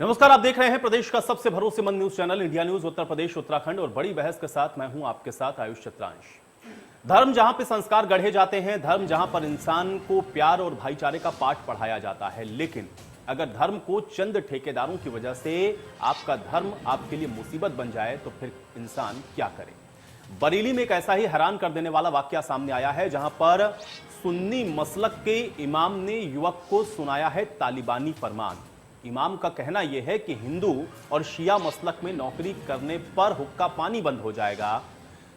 नमस्कार, आप देख रहे हैं प्रदेश का सबसे भरोसेमंद news channel India news Uttar Pradesh Uttarakhand और बड़ी बहस के साथ मैं हूं आपके साथ आयुष चित्रांश। धर्म जहां पे संस्कार गढ़े जाते हैं, धर्म जहां पर इंसान को प्यार और भाईचारे का पाठ पढ़ाया जाता है, लेकिन अगर धर्म को चंद ठेकेदारों की वजह से आपका धर्म आपके लिए मुसीबत बन जाए तो फिर इंसान क्या करे। बरेली में एक ऐसा ही हैरान कर देने वाला वाकया सामने आया है, जहां पर सुन्नी मसलक के इमाम ने युवक को सुनाया है तालिबानी फरमान। इमाम का कहना यह है कि हिंदू और शिया मसलक में नौकरी करने पर हुक्का पानी बंद हो जाएगा।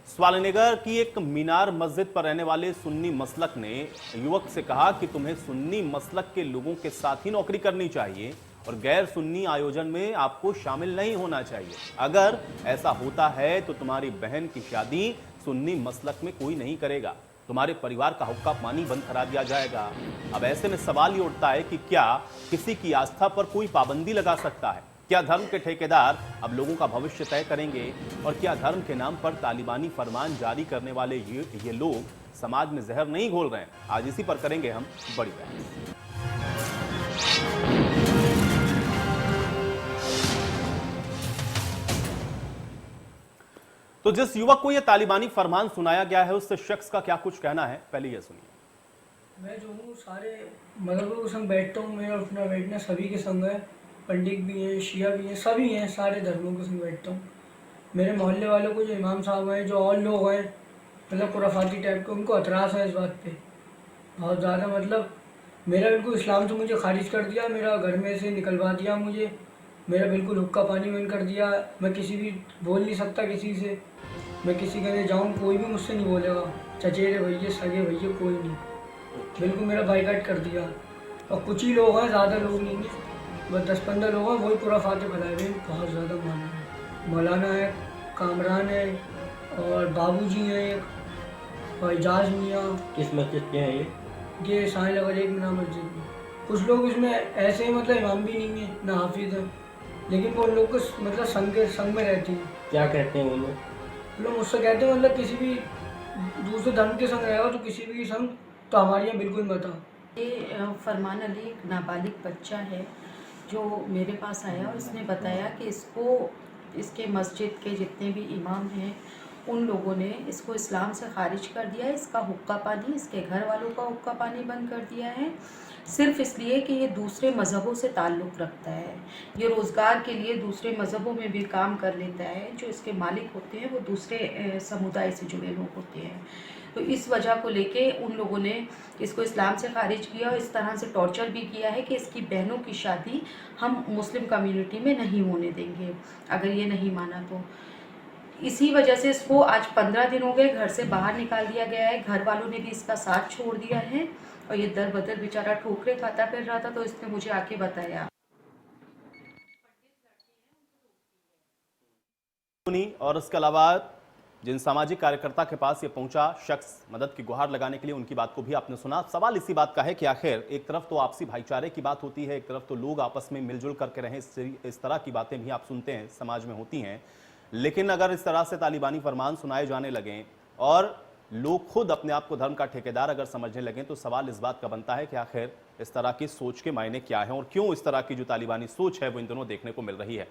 स्वालनगर की एक मीनार मस्जिद पर रहने वाले सुन्नी मसलक ने युवक से कहा कि तुम्हें सुन्नी मसलक के लोगों के साथ ही नौकरी करनी चाहिए और गैर सुन्नी आयोजन में आपको शामिल नहीं होना चाहिए। अगर ऐसा होता है तो तुम्हारी बहन की शादी सुन्नी मसलक में कोई नहीं करेगा, तुम्हारे परिवार का हुक्का पानी बंद करा दिया जाएगा। अब ऐसे में सवाल ये उठता है कि क्या किसी की आस्था पर कोई पाबंदी लगा सकता है? क्या धर्म के ठेकेदार अब लोगों का भविष्य तय करेंगे? और क्या धर्म के नाम पर तालिबानी फरमान जारी करने वाले ये लोग समाज में जहर नहीं घोल रहे हैं? आज इसी पर करेंगे हम बड़ी बहस। तो जिस युवक को यह तालिबानी फरमान सुनाया गया है, उस शख्स का क्या कुछ कहना है, पहले यह सुनिए। मैं जो हूँ सारे मजहबों के संग बैठता हूँ। मैं अपना बैठना सभी के संग है, पंडित भी हैं, शिया भी हैं, सभी हैं, सारे धर्मों के संग बैठता हूँ। मेरे मोहल्ले वालों को जो इमाम साहब हैं, जो और लोग हैं मतलब खुराफाती टाइप के, उनको एतराज़ है इस बात पे बहुत ज़्यादा। मतलब मेरा बिल्कुल इस्लाम से मुझे खारिज कर दिया, मेरा घर में से निकलवा दिया, मुझे मेरा बिल्कुल हुक्का पानी बंद कर दिया। मैं किसी भी बोल नहीं सकता किसी से, मैं किसी के जाऊँ कोई भी मुझसे नहीं बोलेगा, चचेरे भैया सगे भैया कोई नहीं, बिल्कुल मेरा बाइकाट कर दिया। और कुछ ही लोग हैं, ज़्यादा लोग नहीं हैं, बस 10-15 लोग हैं, वही पूरा फाते फैलाए हुए बहुत ज़्यादा माना है। मौलाना है, कामरान है और बाबूजी हैं एक, और एजाज मियाँ। किस मस्जिद के हैं ये साईं लगर एक मीना मस्जिद में। कुछ लोग इसमें ऐसे ही मतलब इमाम भी नहीं है ना हाफिज़ है, लेकिन वो लोग को मतलब संग में रहती हैं। क्या कहते हैं वो लोग मुझसे कहते हैं मतलब किसी भी दूसरे धर्म के संग रहेगा तो किसी भी संग, तो हमारे यहाँ बिल्कुल मत आओ। ये फरमान अली एक नाबालिग बच्चा है जो मेरे पास आया और इसने बताया कि इसके मस्जिद के जितने भी इमाम हैं उन लोगों ने इसको इस्लाम से खारिज कर दिया है। इसका हुक्का पानी, इसके घर वालों का हुक्का पानी बंद कर दिया है, सिर्फ़ इसलिए कि ये दूसरे मज़हबों से ताल्लुक़ रखता है। ये रोज़गार के लिए दूसरे मज़हबों में भी काम कर लेता है। जो इसके मालिक होते हैं वो दूसरे समुदाय से जुड़े लोग होते हैं। तो इस वजह को लेके उन लोगों ने इसको इस्लाम से खारिज किया और इस तरह से टॉर्चर भी किया है कि इसकी बहनों की शादी हम मुस्लिम कम्युनिटी में नहीं होने देंगे अगर ये नहीं माना तो। इसी वजह से इसको आज 15 दिन हो गए घर से बाहर निकाल दिया गया है। घर वालों ने भी इसका साथ छोड़ दिया है और ये दर बदर बेचारा ठोकरे खाता फिर रहा था, तो इसने मुझे आके बताया। और उसके अलावा जिन सामाजिक कार्यकर्ता के पास ये पहुंचा शख्स मदद की गुहार लगाने के लिए, उनकी बात को भी आपने सुना। सवाल इसी बात का है कि आखिर एक तरफ तो आपसी भाईचारे की बात होती है, एक तरफ तो लोग आपस में मिलजुल करके रहें, इस तरह की बातें भी आप सुनते हैं समाज में होती हैं, लेकिन अगर इस तरह से तालिबानी फरमान सुनाए जाने लगें और लोग खुद अपने आप को धर्म का ठेकेदार अगर समझने लगें, तो सवाल इस बात का बनता है कि आखिर इस तरह की सोच के मायने क्या है और क्यों इस तरह की जो तालिबानी सोच है वो इन दोनों देखने को मिल रही है।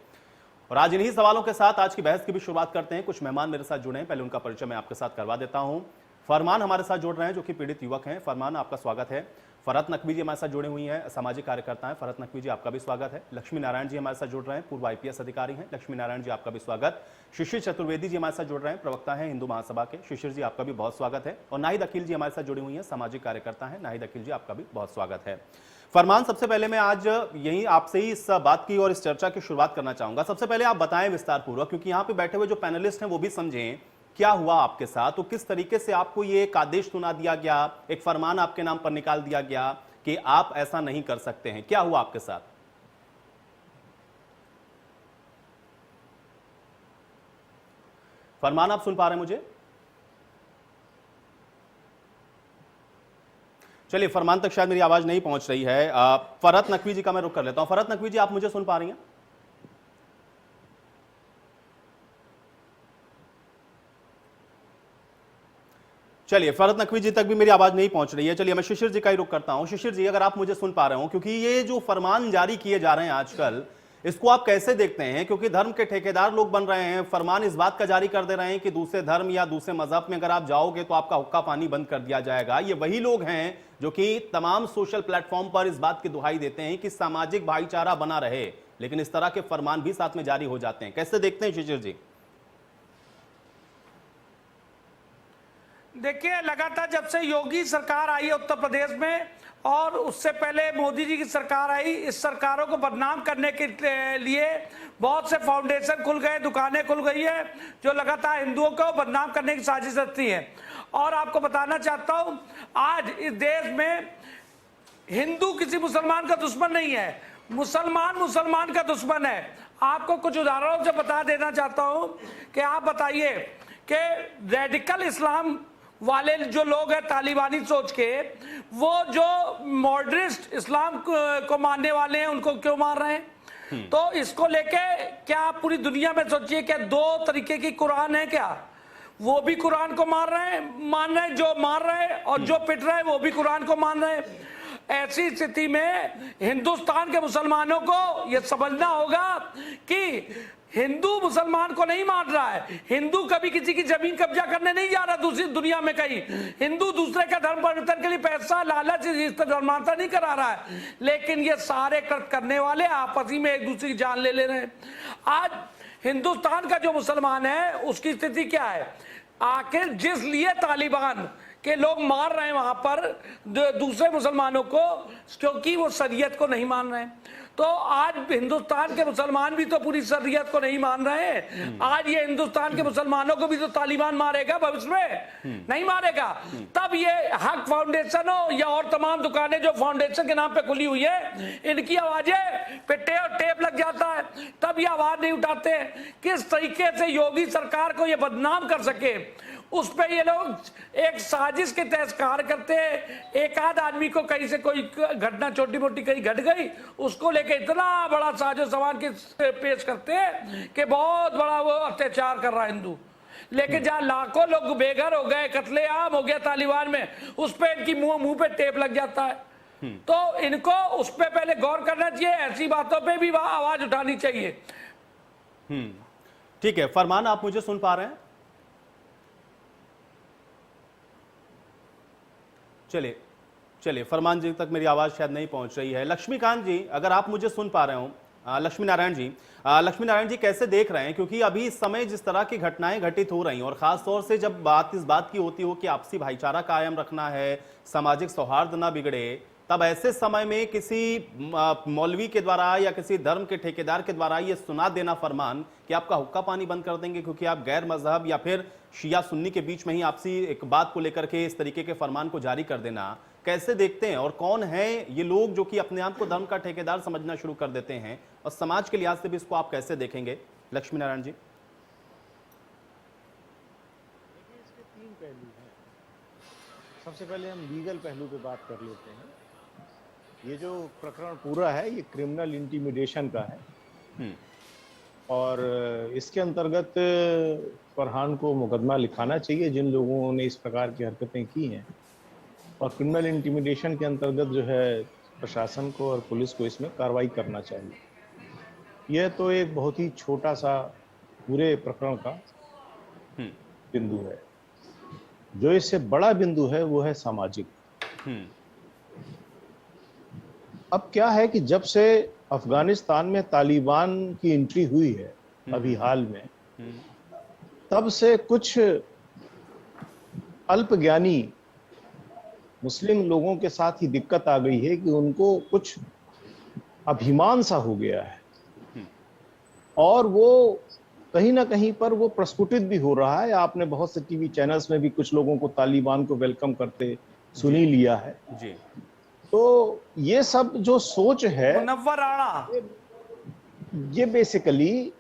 और आज इन्हीं सवालों के साथ आज की बहस की भी शुरुआत करते हैं। कुछ मेहमान मेरे साथ जुड़े हैं, पहले उनका परिचय मैं आपके साथ करवा देता हूं। फरमान हमारे साथ जुड़ रहे हैं जो कि पीड़ित युवक हैं। फरमान, आपका स्वागत है। फरहत नकवी जी हमारे साथ जुड़े हुई हैं, सामाजिक कार्यकर्ता हैं। फरहत नकवी जी, आपका भी स्वागत है। लक्ष्मी नारायण जी हमारे साथ जुड़ रहे हैं, पूर्व IPS अधिकारी हैं। लक्ष्मी नारायण जी, आपका भी स्वागत। शिशिर चतुर्वेदी जी हमारे साथ जुड़ रहे हैं, प्रवक्ता हैं हिंदू महासभा के। शिशिर जी, आपका भी बहुत स्वागत है। और नाहिद अकील जी हमारे साथ जुड़ी हुई हैं, सामाजिक कार्यकर्ता हैं। नाहिद अकील जी, आपका भी बहुत स्वागत है। फरमान, सबसे पहले मैं आज यही आपसे ही इस बात की और इस चर्चा की शुरुआत करना चाहूंगा। सबसे पहले आप बताएं विस्तार पूर्वक, क्योंकि यहाँ पे बैठे हुए जो पैनलिस्ट हैं वो भी समझें क्या हुआ आपके साथ, तो किस तरीके से आपको ये एक आदेश सुना दिया गया, एक फरमान आपके नाम पर निकाल दिया गया कि आप ऐसा नहीं कर सकते हैं। क्या हुआ आपके साथ? फरमान, आप सुन पा रहे हैं मुझे? चलिए, फरमान तक शायद मेरी आवाज नहीं पहुंच रही है। फरहत नकवी जी का मैं रुख कर लेता हूं। फरहत नकवी जी, आप मुझे सुन पा रही हैं? चलिए, फरहत नकवी जी तक भी मेरी आवाज नहीं पहुंच रही है। चलिए, मैं शिशिर जी का ही रुख करता हूं। शिशिर जी, अगर आप मुझे सुन पा रहे हो, क्योंकि ये जो फरमान जारी किए जा रहे हैं आजकल, इसको आप कैसे देखते हैं? क्योंकि धर्म के ठेकेदार लोग बन रहे हैं, फरमान इस बात का जारी कर दे रहे हैं कि दूसरे धर्म या दूसरे मजहब में अगर आप जाओगे तो आपका हुक्का पानी बंद कर दिया जाएगा। ये वही लोग हैं जो कि तमाम सोशल प्लेटफॉर्म पर इस बात की दुहाई देते हैं कि सामाजिक भाईचारा बना रहे, लेकिन इस तरह के फरमान भी साथ में जारी हो जाते हैं। कैसे देखते हैं शिशिर जी? देखिए, लगातार जब से योगी सरकार आई है उत्तर प्रदेश में और उससे पहले मोदी जी की सरकार आई, इस सरकारों को बदनाम करने के लिए बहुत से फाउंडेशन खुल गए, दुकानें खुल गई है जो लगातार हिंदुओं को बदनाम करने की साजिश रचती है। और आपको बताना चाहता हूं, आज इस देश में हिंदू किसी मुसलमान का दुश्मन नहीं है, मुसलमान मुसलमान का दुश्मन है। आपको कुछ उदाहरणों से बता देना चाहता हूं कि आप बताइए कि रेडिकल इस्लाम वाले जो लोग हैं तालिबानी सोच के, वो जो मॉडरेट इस्लाम को मानने वाले हैं उनको क्यों मार रहे हैं? तो इसको लेके क्या आप पूरी दुनिया में सोचिए, क्या दो तरीके की कुरान है क्या? वो भी कुरान को मान रहे हैं जो मार रहे हैं, और जो पिट रहे हैं वो भी कुरान को मान रहे हैं। ऐसी स्थिति में हिंदुस्तान के मुसलमानों को यह समझना होगा कि हिंदू मुसलमान को नहीं मार रहा है, हिंदू कभी किसी की जमीन कब्जा करने नहीं जा रहा दूसरी दुनिया में कहीं, हिंदू दूसरे का धर्म परिवर्तन के लिए पैसा लालच इस धर्मांतर नहीं करा रहा है, लेकिन ये सारे कृत्य करने वाले आपस ही में एक दूसरे की जान ले रहे हैं। आज हिंदुस्तान का जो मुसलमान है उसकी स्थिति क्या है? आखिर जिस लिए तालिबान के लोग मार रहे हैं वहां पर दूसरे मुसलमानों को, क्योंकि वो शरीयत को नहीं मान रहे हैं। तो आज हिंदुस्तान के मुसलमान भी तो पूरी शरीयत को नहीं मान रहे हैं। आज ये हिंदुस्तान के मुसलमानों को भी तो तालिबान मारेगा भविष्य में, नहीं मारेगा। तब ये हक फाउंडेशन हो या और तमाम दुकानें जो फाउंडेशन के नाम पे खुली हुई है, इनकी आवाजें पे टेप लग जाता है, तब ये आवाज नहीं उठाते। किस तरीके से योगी सरकार को ये बदनाम कर सके, उस पर ये लोग एक साजिश के तहत कार्य करते हैं। एक आध आदमी को कहीं से कोई घटना छोटी मोटी कहीं घट गई, उसको लेके इतना बड़ा साजो सामान के पेश करते हैं कि बहुत बड़ा वो अत्याचार कर रहा है हिंदू। लेकिन जहां लाखों लोग बेघर हो गए, कत्लेआम हो गया तालिबान में, उस पर इनकी मुंह पे टेप लग जाता है। तो इनको उस पर पहले गौर करना चाहिए, ऐसी बातों पे भी आवाज उठानी चाहिए। ठीक है, फरमान आप मुझे सुन पा रहे हैं? चलिए फरमान जी तक मेरी आवाज शायद नहीं पहुंच रही है। लक्ष्मीकांत जी, अगर आप मुझे सुन पा रहे हो, लक्ष्मी नारायण जी कैसे देख रहे हैं? क्योंकि अभी इस समय जिस तरह की घटनाएं घटित हो रही हैं, और खास तौर से जब बात इस बात की होती हो कि आपसी भाईचारा कायम रखना है, सामाजिक सौहार्द ना बिगड़े, तब ऐसे समय में किसी मौलवी के द्वारा या किसी धर्म के ठेकेदार के द्वारा ये सुना देना फरमान कि आपका हुक्का पानी बंद कर देंगे क्योंकि आप गैर मजहब या फिर शिया सुन्नी के बीच में ही आपसी एक बात को लेकर के इस तरीके के फरमान को जारी कर देना, कैसे देखते हैं? और कौन है ये लोग जो कि अपने आप को धर्म का ठेकेदार समझना शुरू कर देते हैं, और समाज के लिहाज से भी इसको आप कैसे देखेंगे लक्ष्मी नारायण जी? इसके तीन पहलू हैं। सबसे पहले हम लीगल पहलू पे बात कर लेते हैं। ये जो प्रकरण पूरा है ये क्रिमिनल इंटिमिडेशन का है, और इसके अंतर्गत फरहान को मुकदमा लिखाना चाहिए जिन लोगों ने इस प्रकार की हरकतें की हैं, और क्रिमिनल इंटिमिडेशन के अंतर्गत जो है प्रशासन को और पुलिस को इसमें कार्रवाई करना चाहिए। यह तो एक बहुत ही छोटा सा पूरे प्रकरण का बिंदु है। जो इससे बड़ा बिंदु है वो है सामाजिक। अब क्या है कि जब से अफगानिस्तान में तालिबान की एंट्री हुई है अभी हाल में, तब से कुछ अल्पज्ञानी मुस्लिम लोगों के साथ ही दिक्कत आ गई है कि उनको कुछ अभिमान सा हो गया है, और वो कहीं ना कहीं पर वो प्रस्फुटित भी हो रहा है। आपने बहुत से टीवी चैनल्स में भी कुछ लोगों को तालिबान को वेलकम करते सुन ही लिया है जी। तो ये सब जो सोच है मुनव्वर राणा, ये बेसिकली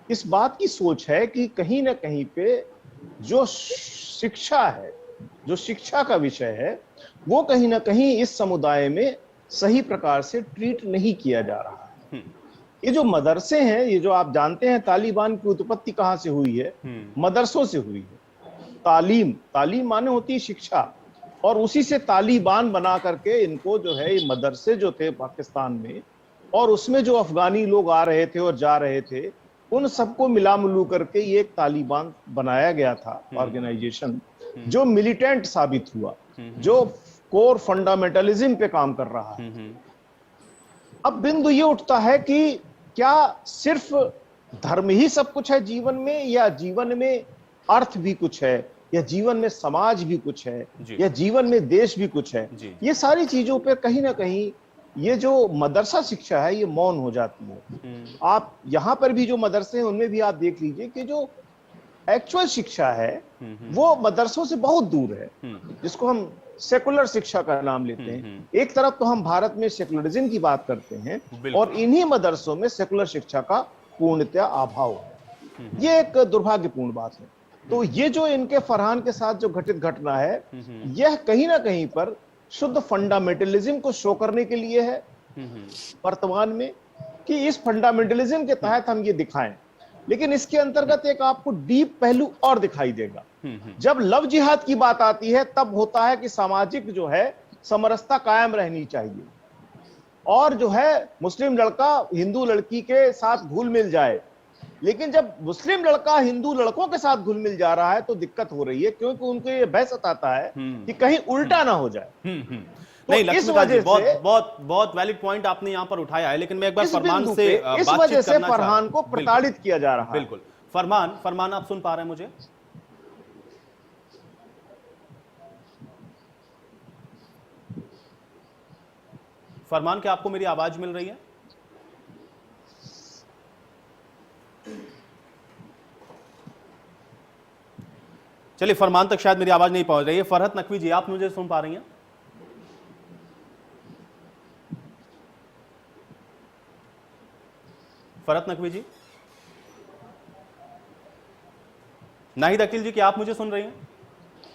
इस बात की सोच है कि कहीं ना कहीं पे जो शिक्षा है, जो शिक्षा का विषय है, वो कहीं ना कहीं इस समुदाय में सही प्रकार से ट्रीट नहीं किया जा रहा है। ये जो मदरसे हैं, ये जो आप जानते हैं तालिबान की उत्पत्ति कहाँ से हुई है, मदरसों से हुई है। तालीम माने होती है शिक्षा, और उसी से तालिबान बना करके इनको जो है ये मदरसे जो थे पाकिस्तान में, और उसमें जो अफगानी लोग आ रहे थे और जा रहे थे, उन सबको मिला मिलू करके ये एक तालिबान बनाया गया था ऑर्गेनाइजेशन, जो मिलिटेंट साबित हुआ, जो कोर फंडामेंटलिज्म पे काम कर रहा है। अब बिंदु ये उठता है कि क्या सिर्फ धर्म ही सब कुछ है जीवन में, या जीवन में अर्थ भी कुछ है, या जीवन में समाज भी कुछ है, या जीवन में देश भी कुछ है। ये सारी चीजों पे कहीं ना कहीं ये जो मदरसा शिक्षा है ये मौन हो जाती है। आप यहाँ पर भी जो मदरसे हैं उनमें भी आप देख लीजिए कि जो एक्चुअल शिक्षा है वो मदरसों से बहुत दूर है, जिसको हम सेकुलर शिक्षा का नाम लेते हैं। एक तरफ तो हम भारत में सेकुलरिज्म की बात करते हैं और इन्हीं मदरसों में सेकुलर शिक्षा का पूर्णतया अभाव है। ये एक दुर्भाग्यपूर्ण बात है। तो ये जो इनके फरहान के साथ जो घटित घटना है, यह कहीं ना कहीं पर शुद्ध फंडामेंटलिज्म को शो करने के लिए है वर्तमान में, कि इस फंडामेंटलिज्म के तहत हम ये दिखाएं। लेकिन इसके अंतर्गत एक आपको डीप पहलू और दिखाई देगा। जब लव जिहाद की बात आती है तब होता है कि सामाजिक जो है समरसता कायम रहनी चाहिए, और जो है मुस्लिम लड़का हिंदू लड़की के साथ घुल मिल जाए। लेकिन जब मुस्लिम लड़का हिंदू लड़कों के साथ घुल मिल जा रहा है तो दिक्कत हो रही है, क्योंकि उनको ये भय सताता है कि कहीं उल्टा ना हो जाए। नहीं, लक्ष्मीकांत जी, बहुत वैलिड पॉइंट आपने यहाँ पर उठाया है, लेकिन मैं एक बार फरमान से इस वजह से फरहान को प्रताड़ित किया जा रहा है। बिल्कुल। फरमान आप सुन पा रहे हैं मुझे? फरमान, क्या आपको मेरी आवाज मिल रही है? चलिए, फरमान तक शायद मेरी आवाज नहीं पहुंच रही है। फरहत नकवी जी, आप मुझे सुन पा रही हैं? फरहत नकवी जी? नाहिद अकील जी, क्या आप मुझे सुन रही हैं?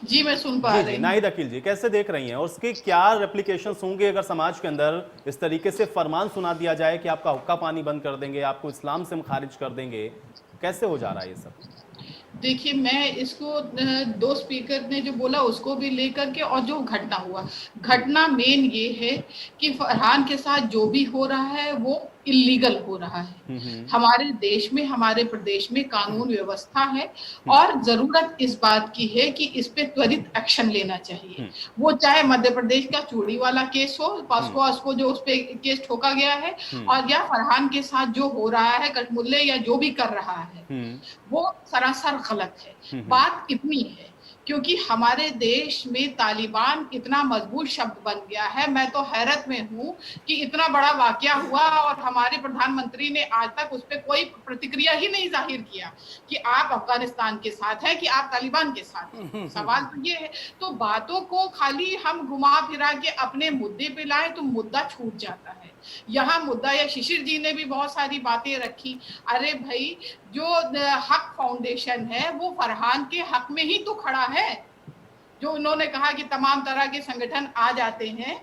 जी, मैं सुन पा रही हूं। नाहिद अकील जी, कैसे देख रही हैं, और उसके क्या रेप्लिकेशंस होंगे अगर समाज के अंदर इस तरीके से फरमान सुना दिया जाए कि आपका हुक्का पानी बंद कर देंगे, आपको इस्लाम से हम खारिज कर देंगे? कैसे हो जा रहा है ये सब? देखिए, मैं इसको दो स्पीकर ने जो बोला उसको भी लेकर के, और जो घटना हुआ, घटना मेन ये है कि फरहान के साथ जो भी हो रहा है वो इलीगल हो रहा है। हमारे देश में, हमारे प्रदेश में कानून व्यवस्था है और जरूरत इस बात की है कि इस पे त्वरित एक्शन लेना चाहिए। वो चाहे मध्य प्रदेश का चूड़ी वाला केस हो, पास्को जो उस पे केस ठोका गया है, और या फरहान के साथ जो हो रहा है कठमुल्ले या जो भी कर रहा है, वो सरासर गलत है। बात इतनी है क्योंकि हमारे देश में तालिबान इतना मजबूत शब्द बन गया है। मैं तो हैरत में हूँ कि इतना बड़ा वाकया हुआ और हमारे प्रधानमंत्री ने आज तक उस पर कोई प्रतिक्रिया ही नहीं जाहिर किया कि आप अफगानिस्तान के साथ हैं कि आप तालिबान के साथ हैं। सवाल तो ये है। तो बातों को खाली हम घुमा फिरा के अपने मुद्दे पे लाए तो मुद्दा छूट जाता है। यहाँ मुद्दा, या शिशिर जी ने भी बहुत सारी बातें रखी। अरे भाई, जो हक फाउंडेशन है वो फरहान के हक में ही तो खड़ा है। जो उन्होंने कहा कि तमाम तरह के संगठन आ जाते हैं,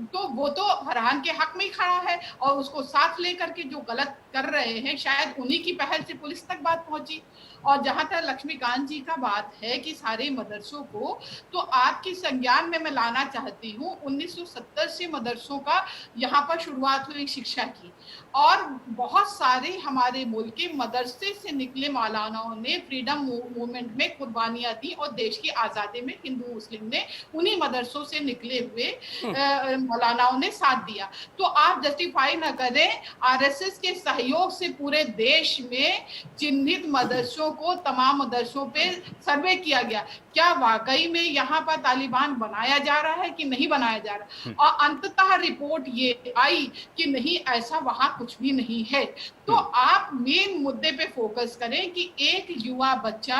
तो वो तो फरहान के हक में ही खड़ा है, और उसको साथ लेकर के जो गलत कर रहे हैं, शायद उन्हीं की पहल से पुलिस तक बात पहुंची। और जहां तक लक्ष्मीकांत जी का बात है कि सारे मदरसों को, तो आपकी संज्ञान में मैं लाना चाहती हूँ 1970 से मदरसों का यहाँ पर शुरुआत हुई शिक्षा की, और बहुत सारे हमारे मुल्क के मदरसे से निकले मौलानाओं ने फ्रीडम मूवमेंट में कुर्बानियां दी, और देश की आज़ादी में हिंदू मुस्लिम ने उन्हीं मदरसों से निकले हुए मौलानाओं ने साथ दिया। तो आप जस्टिफाई न करें, आरएसएस के सहयोग से पूरे देश में चिन्हित मदरसों को, तमाम मदरसों पे सर्वे किया गया। क्या वाकई में यहाँ पर तालिबान बनाया जा रहा है कि नहीं बनाया जा रहा? और अंततः रिपोर्ट ये आई कि नहीं, ऐसा वहां कुछ भी नहीं है। तो आप मेन मुद्दे पे फोकस करें कि एक युवा बच्चा,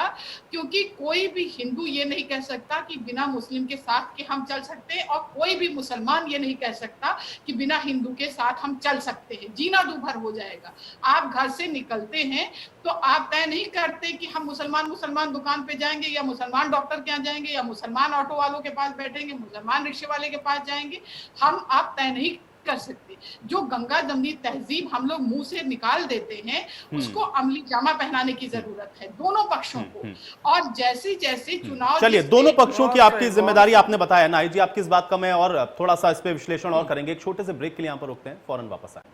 क्योंकि कोई भी हिंदू ये नहीं कह सकता कि बिना मुस्लिम के साथ के हम चल सकते हैं, और कोई भी मुसलमान ये नहीं कह सकता कि बिना हिंदू के साथ हम चल सकते हैं। जीना दूभर हो जाएगा। आप घर से निकलते हैं तो आप तय नहीं करते कि हम मुसलमान दुकान पे जाएंगे, या मुसलमान डॉक्टर के यहाँ जाएंगे, या मुसलमान ऑटो वालों के पास बैठेंगे, मुसलमान रिक्शे वाले के पास जाएंगे। हम आप तय नहीं कर सकते। जो गंगा जमनी तहजीब हम लोग मुंह से निकाल देते हैं, उसको अमली जामा पहनाने की जरूरत है दोनों पक्षों को। और जैसे जैसे चुनाव, चलिए, दोनों पक्षों की आपकी जिम्मेदारी आपने बताया। नाहिद जी, आपकी इस बात का मैं और थोड़ा सा इस पे विश्लेषण और करेंगे। एक छोटे से ब्रेक के लिए यहाँ पर रुकते हैं, फौरन वापस आए।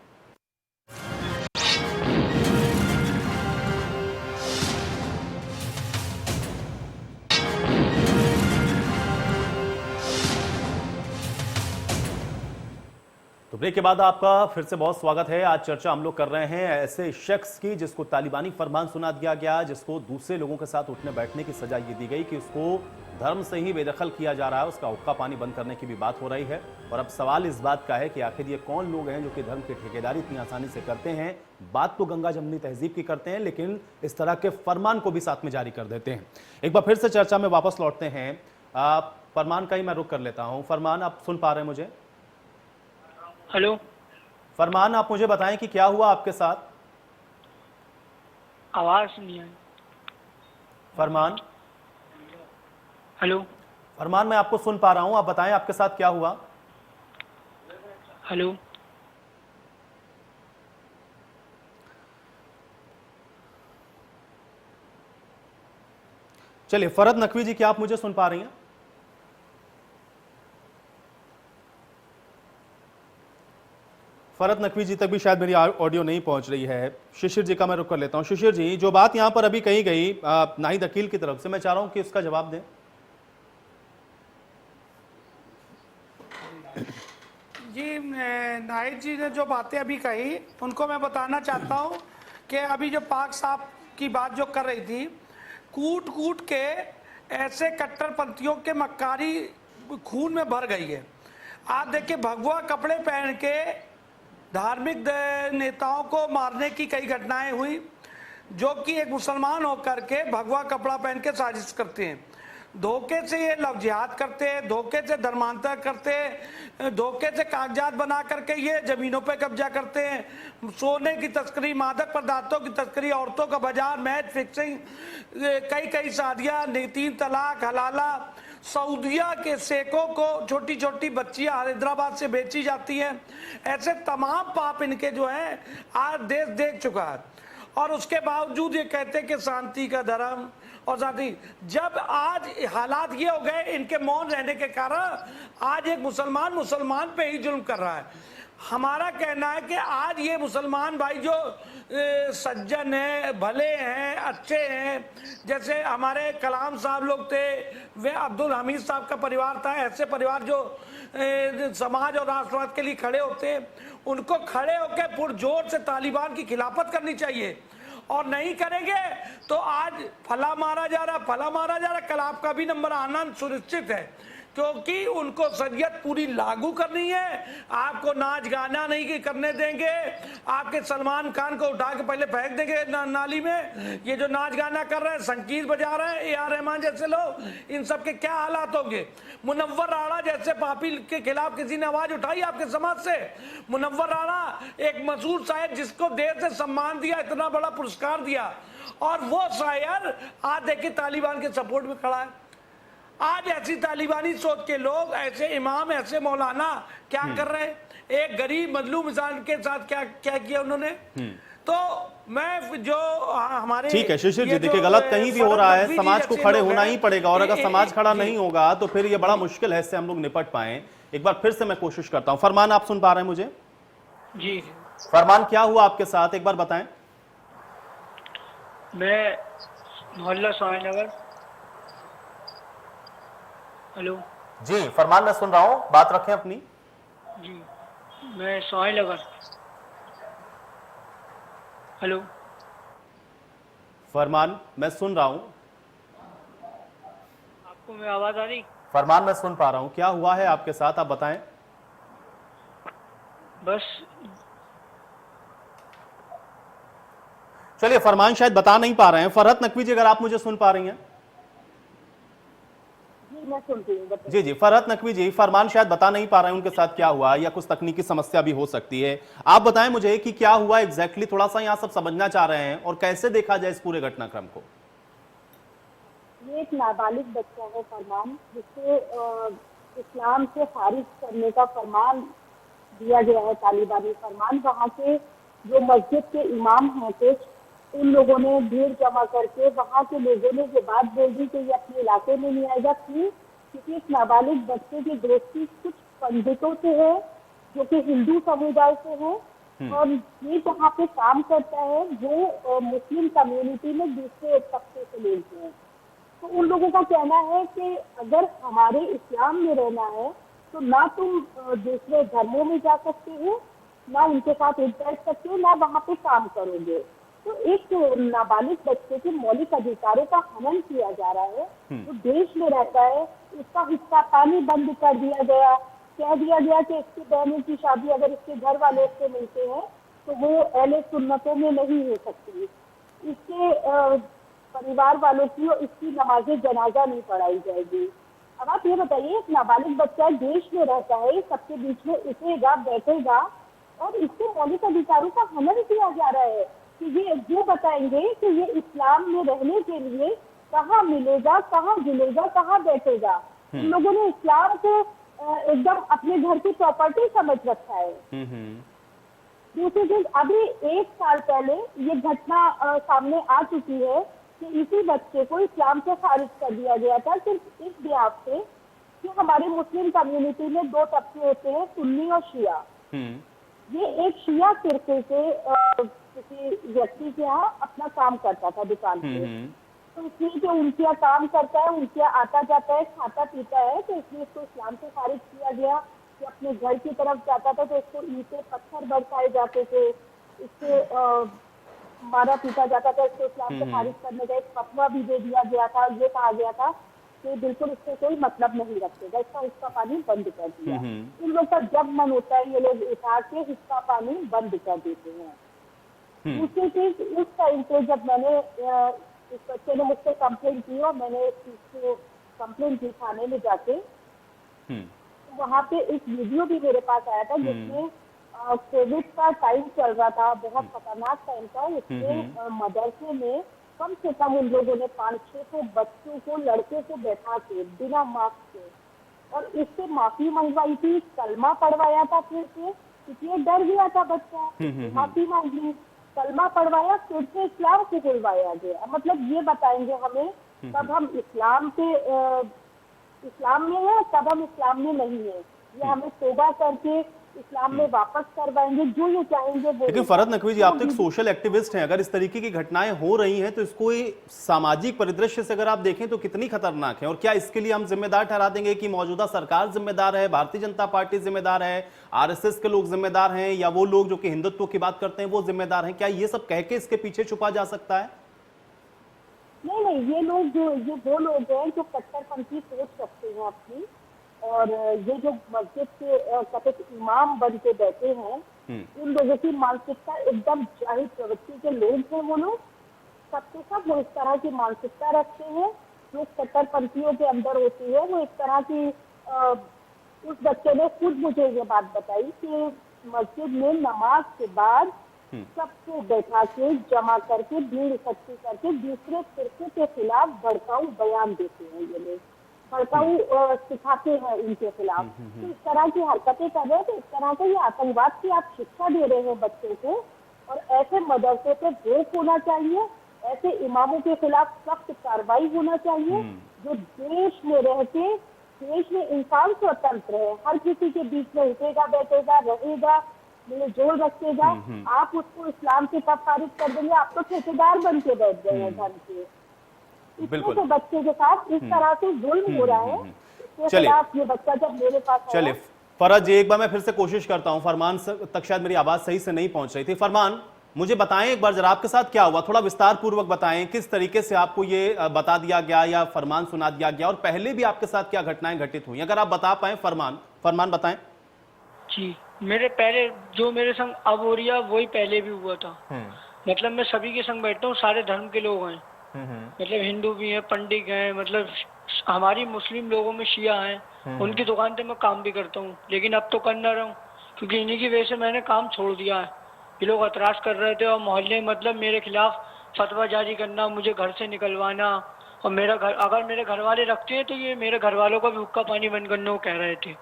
तो ब्रेक के बाद आपका फिर से बहुत स्वागत है। आज चर्चा हम लोग कर रहे हैं ऐसे शख्स की जिसको तालिबानी फरमान सुना दिया गया, जिसको दूसरे लोगों के साथ उठने बैठने की सजा ये दी गई कि उसको धर्म से ही बेदखल किया जा रहा है, उसका हुक्का पानी बंद करने की भी बात हो रही है। और अब सवाल इस बात का है कि आखिर ये कौन लोग हैं जो कि धर्म की ठेकेदारी इतनी आसानी से करते हैं। बात तो गंगा जमनी तहजीब की करते हैं, लेकिन इस तरह के फरमान को भी साथ में जारी कर देते हैं। एक बार फिर से चर्चा में वापस लौटते हैं। फरमान का ही मैं रुख कर लेता हूँ। फरमान, आप सुन पा रहे हैं मुझे? हेलो फरमान, आप मुझे बताएं कि क्या हुआ आपके साथ? आवाज नहीं आई। फरमान, हेलो फरमान, मैं आपको सुन पा रहा हूं, आप बताएं आपके साथ क्या हुआ? हेलो चलिए, फरहत नकवी जी, क्या आप मुझे सुन पा रही हैं? फरहत नकवी जी तक भी शायद मेरी ऑडियो नहीं पहुंच रही है। शिशिर जी का मैं रुख कर लेता हूं। शिशिर जी, जो बात यहां पर अभी कही गई नाहिद अकील की तरफ से, मैं चाह रहा हूं कि उसका जवाब दें। जी, नाहिद जी ने जो बातें अभी कही उनको मैं बताना चाहता हूँ कि अभी जो पाक साहब की बात जो कर रही थी, कूट कूट के ऐसे कट्टरपंथियों के मक्कारी खून में भर गई है। आप देखिए, भगवा कपड़े पहन के धार्मिक नेताओं को मारने की कई घटनाएं हुई, जो कि एक मुसलमान होकर के भगवा कपड़ा पहन के साजिश करते हैं। धोखे से ये लव जिहाद करते हैं, धोखे से धर्मांतर करते हैं, धोखे से कागजात बना करके ये जमीनों पे कब्जा करते हैं। सोने की तस्करी, मादक पदार्थों की तस्करी, औरतों का बाजार, मैच फिक्सिंग, कई शादियां, 3 तलाक, हलाला, सऊदिया के शेखों को छोटी छोटी बच्चियां हैदराबाद से बेची जाती हैं। ऐसे तमाम पाप इनके जो है आज देश देख चुका है, और उसके बावजूद ये कहते हैं कि शांति का धर्म और शांति। जब आज हालात ये हो गए इनके मौन रहने के कारण, आज एक मुसलमान पे ही जुल्म कर रहा है। हमारा कहना है कि आज ये मुसलमान भाई जो सज्जन हैं, भले हैं, अच्छे हैं, जैसे हमारे कलाम साहब लोग थे, वे अब्दुल हमीद साहब का परिवार था, ऐसे परिवार जो समाज और राष्ट्रवाद के लिए खड़े होते हैं, उनको खड़े होकर पुरजोर से तालिबान की खिलाफत करनी चाहिए। और नहीं करेंगे तो आज फला मारा जा रहा, कल आपका भी नंबर आना सुनिश्चित है, क्योंकि उनको शरीयत पूरी लागू करनी है। आपको नाच गाना नहीं करने देंगे, आपके सलमान खान को उठा के पहले फेंक देंगे नाली में। ये जो नाच गाना कर रहे हैं, संगीत बजा रहे हैं, AR रहमान जैसे लोग, इन सब के क्या हालात होंगे। मुनव्वर राणा जैसे पापी के खिलाफ किसी ने आवाज उठाई आपके समाज से? मुनव्वर राणा एक मशहूर शायर जिसको देश से सम्मान दिया, इतना बड़ा पुरस्कार दिया, और वो शायर आज देखिए तालिबान के सपोर्ट में खड़ा है। आज ऐसी तालिबानी सोच के लोग, ऐसे इमाम, ऐसे मौलाना क्या कर रहे हैं? एक गरीब मजलूम इंसान के साथ क्या किया उन्होंने। तो मैं जो हमारे, ठीक है शिशिर जी, देखिए गलत कहीं भी हो रहा है, समाज को खड़े होना ही पड़ेगा, और अगर समाज खड़ा नहीं होगा तो फिर ये बड़ा मुश्किल है, इससे हम लोग निपट पाए। एक बार फिर से मैं कोशिश करता हूं। फरमान, आप सुन पा रहे हैं मुझे? जी फरमान, क्या हुआ आपके साथ, एक बार बताएं। मैं मोहल्ला स्वामीनगर। हेलो जी फरमान, मैं सुन रहा हूं, बात रखें अपनी। जी, मैं स्वामीनगर। हेलो फरमान, मैं सुन रहा हूं। आपको मेरी आवाज आ रही? फरमान, मैं सुन पा रहा हूं, क्या हुआ है आपके साथ, आप बताएं। बस चलिए, फरमान शायद बता नहीं पा रहे हैं। फरहत नकवी जी, अगर आप मुझे सुन पा रही हैं? मैं सुनती हूँ। जी जी, फरहत नकवी जी, फरमान शायद बता नहीं पा रहे हैं उनके साथ क्या हुआ, या कुछ तकनीकी समस्या भी हो सकती है। आप बताएं मुझे कि क्या हुआ एग्जैक्टली, थोड़ा सा यहाँ सब समझना चाह रहे हैं, और कैसे देखा जाए इस पूरे घटनाक्रम को। ये एक नाबालिग बच्चा है फरमान, जिससे इस्लाम से खारिज करने का फरमान दिया गया है, तालिबानी फरमान। वहाँ के जो मस्जिद के इमाम हैं कुछ, उन लोगों ने भीड़ जमा करके वहाँ के लोगों ने जो बात बोल दी कि ये अपने इलाके में नहीं आएगा। क्यों? क्योंकि इस नाबालिग बच्चे की दोस्ती कुछ पंडितों से है जो कि हिंदू समुदाय से है, और ये जहाँ पे काम करता है वो मुस्लिम कम्युनिटी में दूसरे तबके से लोग हैं। तो उन लोगों का कहना है कि अगर हमारे इस्लाम में रहना है तो ना तुम दूसरे धर्मों में जा सकते हो, ना उनके साथ उठ बैठ सकते हो, ना वहाँ पे काम करोगे। तो एक नाबालिग बच्चे के मौलिक अधिकारों का हनन किया जा रहा है। जो देश में रहता है उसका हिस्सा पानी बंद कर दिया गया, कह दिया गया कि इसकी बहनों की शादी अगर इसके घर वाले से मिलते हैं तो वो अहले सुन्नतों में नहीं हो सकती, इसके परिवार वालों की और इसकी नमाज़े जनाजा नहीं पढ़ाई जाएगी। अब आप ये बताइए, एक नाबालिग बच्चा देश में रहता है, सबके बीच में उठेगा बैठेगा और इसके मौलिक अधिकारों का हनन किया जा रहा है कि ये बताएंगे कि ये इस्लाम में रहने के लिए कहाँ मिलेगा, कहाँ जुलेगा, कहाँ बैठेगा। इन लोगों ने इस्लाम को एकदम अपने घर की प्रॉपर्टी समझ रखा है। दूसरी चीज, अभी 1 साल पहले ये घटना सामने आ चुकी है कि इसी बच्चे को इस्लाम से खारिज कर दिया गया था, सिर्फ इस बिहाफ से कि हमारे मुस्लिम कम्युनिटी में 2 तबके होते हैं, सुन्नी और शिया। ये एक शिया फिरके से किसी व्यक्ति के यहाँ अपना काम करता था दुकान पे, तो इसलिए जो उनके यहाँ काम करता है, उनके यहाँ आता जाता है, खाता पीता है, तो इसलिए इसको इस्लाम से खारिज किया गया। कि अपने घर की तरफ जाता था तो इसको ईंटें पत्थर बरसाए जाते थे, इससे मारा पीटा जाता था, इसको इस्लाम से खारिज करने का एक फतवा भी दे दिया गया था। ये कहा गया था कि बिल्कुल इससे कोई मतलब नहीं रखेगा, इसका पानी बंद कर दिया। इन लोग का जब मन होता है ये लोग उठा के इसका पानी बंद कर देते हैं। दूसरी चीज, उस टाइम पे जब मैंने इस बच्चे ने मुझसे कंप्लेन की और मैंने इसको कंप्लेन की थाने में जाके, तो वहाँ पे एक वीडियो भी मेरे पास आया था जिसमें कोविड का टाइम चल रहा था, बहुत खतरनाक टाइम था। इसमें मदरसे में कम से कम उन लोगों ने 500-600 बच्चों को, लड़के को बैठा के बिना मास्क के और इससे माफी मंगवाई थी, कलमा पढ़वाया था फिर से, क्योंकि डर गया था बच्चा, माफी मांगी, कलमा पढ़वाया, फिर से इस्लाम को बुलवाया गया। मतलब ये बताएंगे हमें कब हम इस्लाम में है, तब हम इस्लाम में नहीं है। ये हमें तौबा करके इस्लाम में वापस करवाएंगे, जो ये चाहेंगे वो। लेकिन फरहत नकवी जी, आप तो एक सोशल एक्टिविस्ट हैं, अगर इस तरीके की घटनाएं हो रही हैं तो इसको सामाजिक परिदृश्य से अगर आप देखें तो कितनी खतरनाक है, और क्या इसके लिए हम जिम्मेदार ठहरा देंगे कि मौजूदा सरकार जिम्मेदार है, भारतीय जनता पार्टी जिम्मेदार है, आरएसएस के लोग जिम्मेदार हैं, या वो लोग जो कि हिंदुत्व की बात करते हैं वो जिम्मेदार हैं? क्या ये सब कह के इसके पीछे छुपा जा सकता है? नहीं, ये वो लोग हैं जो कट्टरपंथी सोच सकते हैं अपनी, और ये जो मस्जिद के कथित इमाम बन के बैठे हैं, उन लोगों की मानसिकता एकदम जाहिर प्रवृत्ति के लोग हैं। वो लोग सबके सब वो इस तरह की मानसिकता रखते हैं जो कट्टरपंथियों के अंदर होती है। वो इस तरह की उस बच्चे ने खुद मुझे ये बात बताई कि मस्जिद में नमाज के बाद सबको बैठा के जमा करके भीड़ इकट्ठी करके दूसरे फिरके के खिलाफ भड़काऊ बयान देते हैं, ये लोग भड़काऊ सिखाते हैं उनके खिलाफ। तो इस तरह की हरकतें कर रहे हैं, तो इस तरह का ये आतंकवाद की आप शिक्षा दे रहे हैं बच्चों को, और ऐसे मदरसे पे रोक होना चाहिए, ऐसे इमामों के खिलाफ सख्त कार्रवाई होना चाहिए। जो देश में रहते, देश में इंसान स्वतंत्र है, हर किसी के बीच में उठेगा बैठेगा रहेगा, जोड़ रखेगा। आप उसको इस्लाम से कब खारिज कर देंगे? आप तो ठेकेदार बन के बैठ गए हैं धर्म के। इसमें तो बच्चे के साथ इस तरह से जुल्म हो रहा है। चलिए, ये बच्चा जब मेरे पास चलिए फरहत जी, एक बार मैं फिर से कोशिश करता हूं, फरमान तक शायद मेरी आवाज सही से नहीं पहुंच रही थी। फरमान, मुझे बताएं एक बार जरा आपके साथ क्या हुआ, थोड़ा विस्तार पूर्वक बताएं, किस तरीके से आपको ये बता दिया गया या फरमान सुना दिया गया, और पहले भी आपके साथ क्या घटनाएं घटित हुई, अगर आप बता पाए। फरमान बताएं। जी, मेरे संग अब हो रही है वही पहले भी हुआ था। मतलब मैं सभी के संग बैठता हूँ, सारे धर्म के लोग हैं, मतलब हिंदू भी हैं, पंडित हैं, मतलब हमारी मुस्लिम लोगों में शिया हैं, उनकी दुकान पे मैं काम भी करता हूँ, लेकिन अब तो कर ना रहा हूँ क्योंकि इन्हीं की वजह से मैंने काम छोड़ दिया है। ये लोग एतराज कर रहे थे और मोहल्ले मतलब मेरे खिलाफ फतवा जारी करना, मुझे घर से निकलवाना, और मेरा घर अगर मेरे घर वाले रखते हैं तो ये मेरे घर वालों का भी हुक्का पानी बंद करने को कह रहे थे,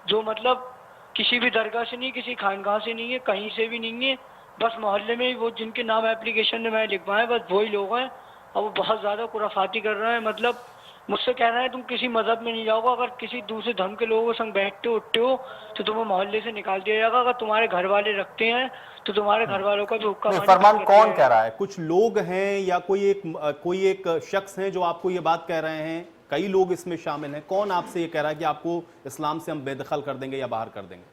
जो मतलब किसी भी दरगाह से नहीं, किसी खानगाह से नहीं है, कहीं से भी नहीं है, बस मोहल्ले में वो जिनके नाम एप्लीकेशन में मैं लिखवाए बस वही लोग हैं, और वो बहुत ज़्यादा खुराफाती कर रहे हैं। मतलब मुझसे कह रहे हैं तुम किसी मजहब में नहीं जाओगे, अगर किसी दूसरे धर्म के लोगों के संग बैठते उठते हो तो तुम्हें मोहल्ले से निकाल दिया जाएगा, अगर तुम्हारे घर वाले रखते हैं तो तुम्हारे घर वालों का भी हुक्का पानी। फरमान कह रहा है? कुछ लोग हैं या कोई एक शख्स है जो आपको ये बात कह रहे हैं? कई लोग इसमें शामिल हैं। कौन आपसे ये कह रहा है कि आपको इस्लाम से हम बेदखल कर देंगे या बाहर कर देंगे?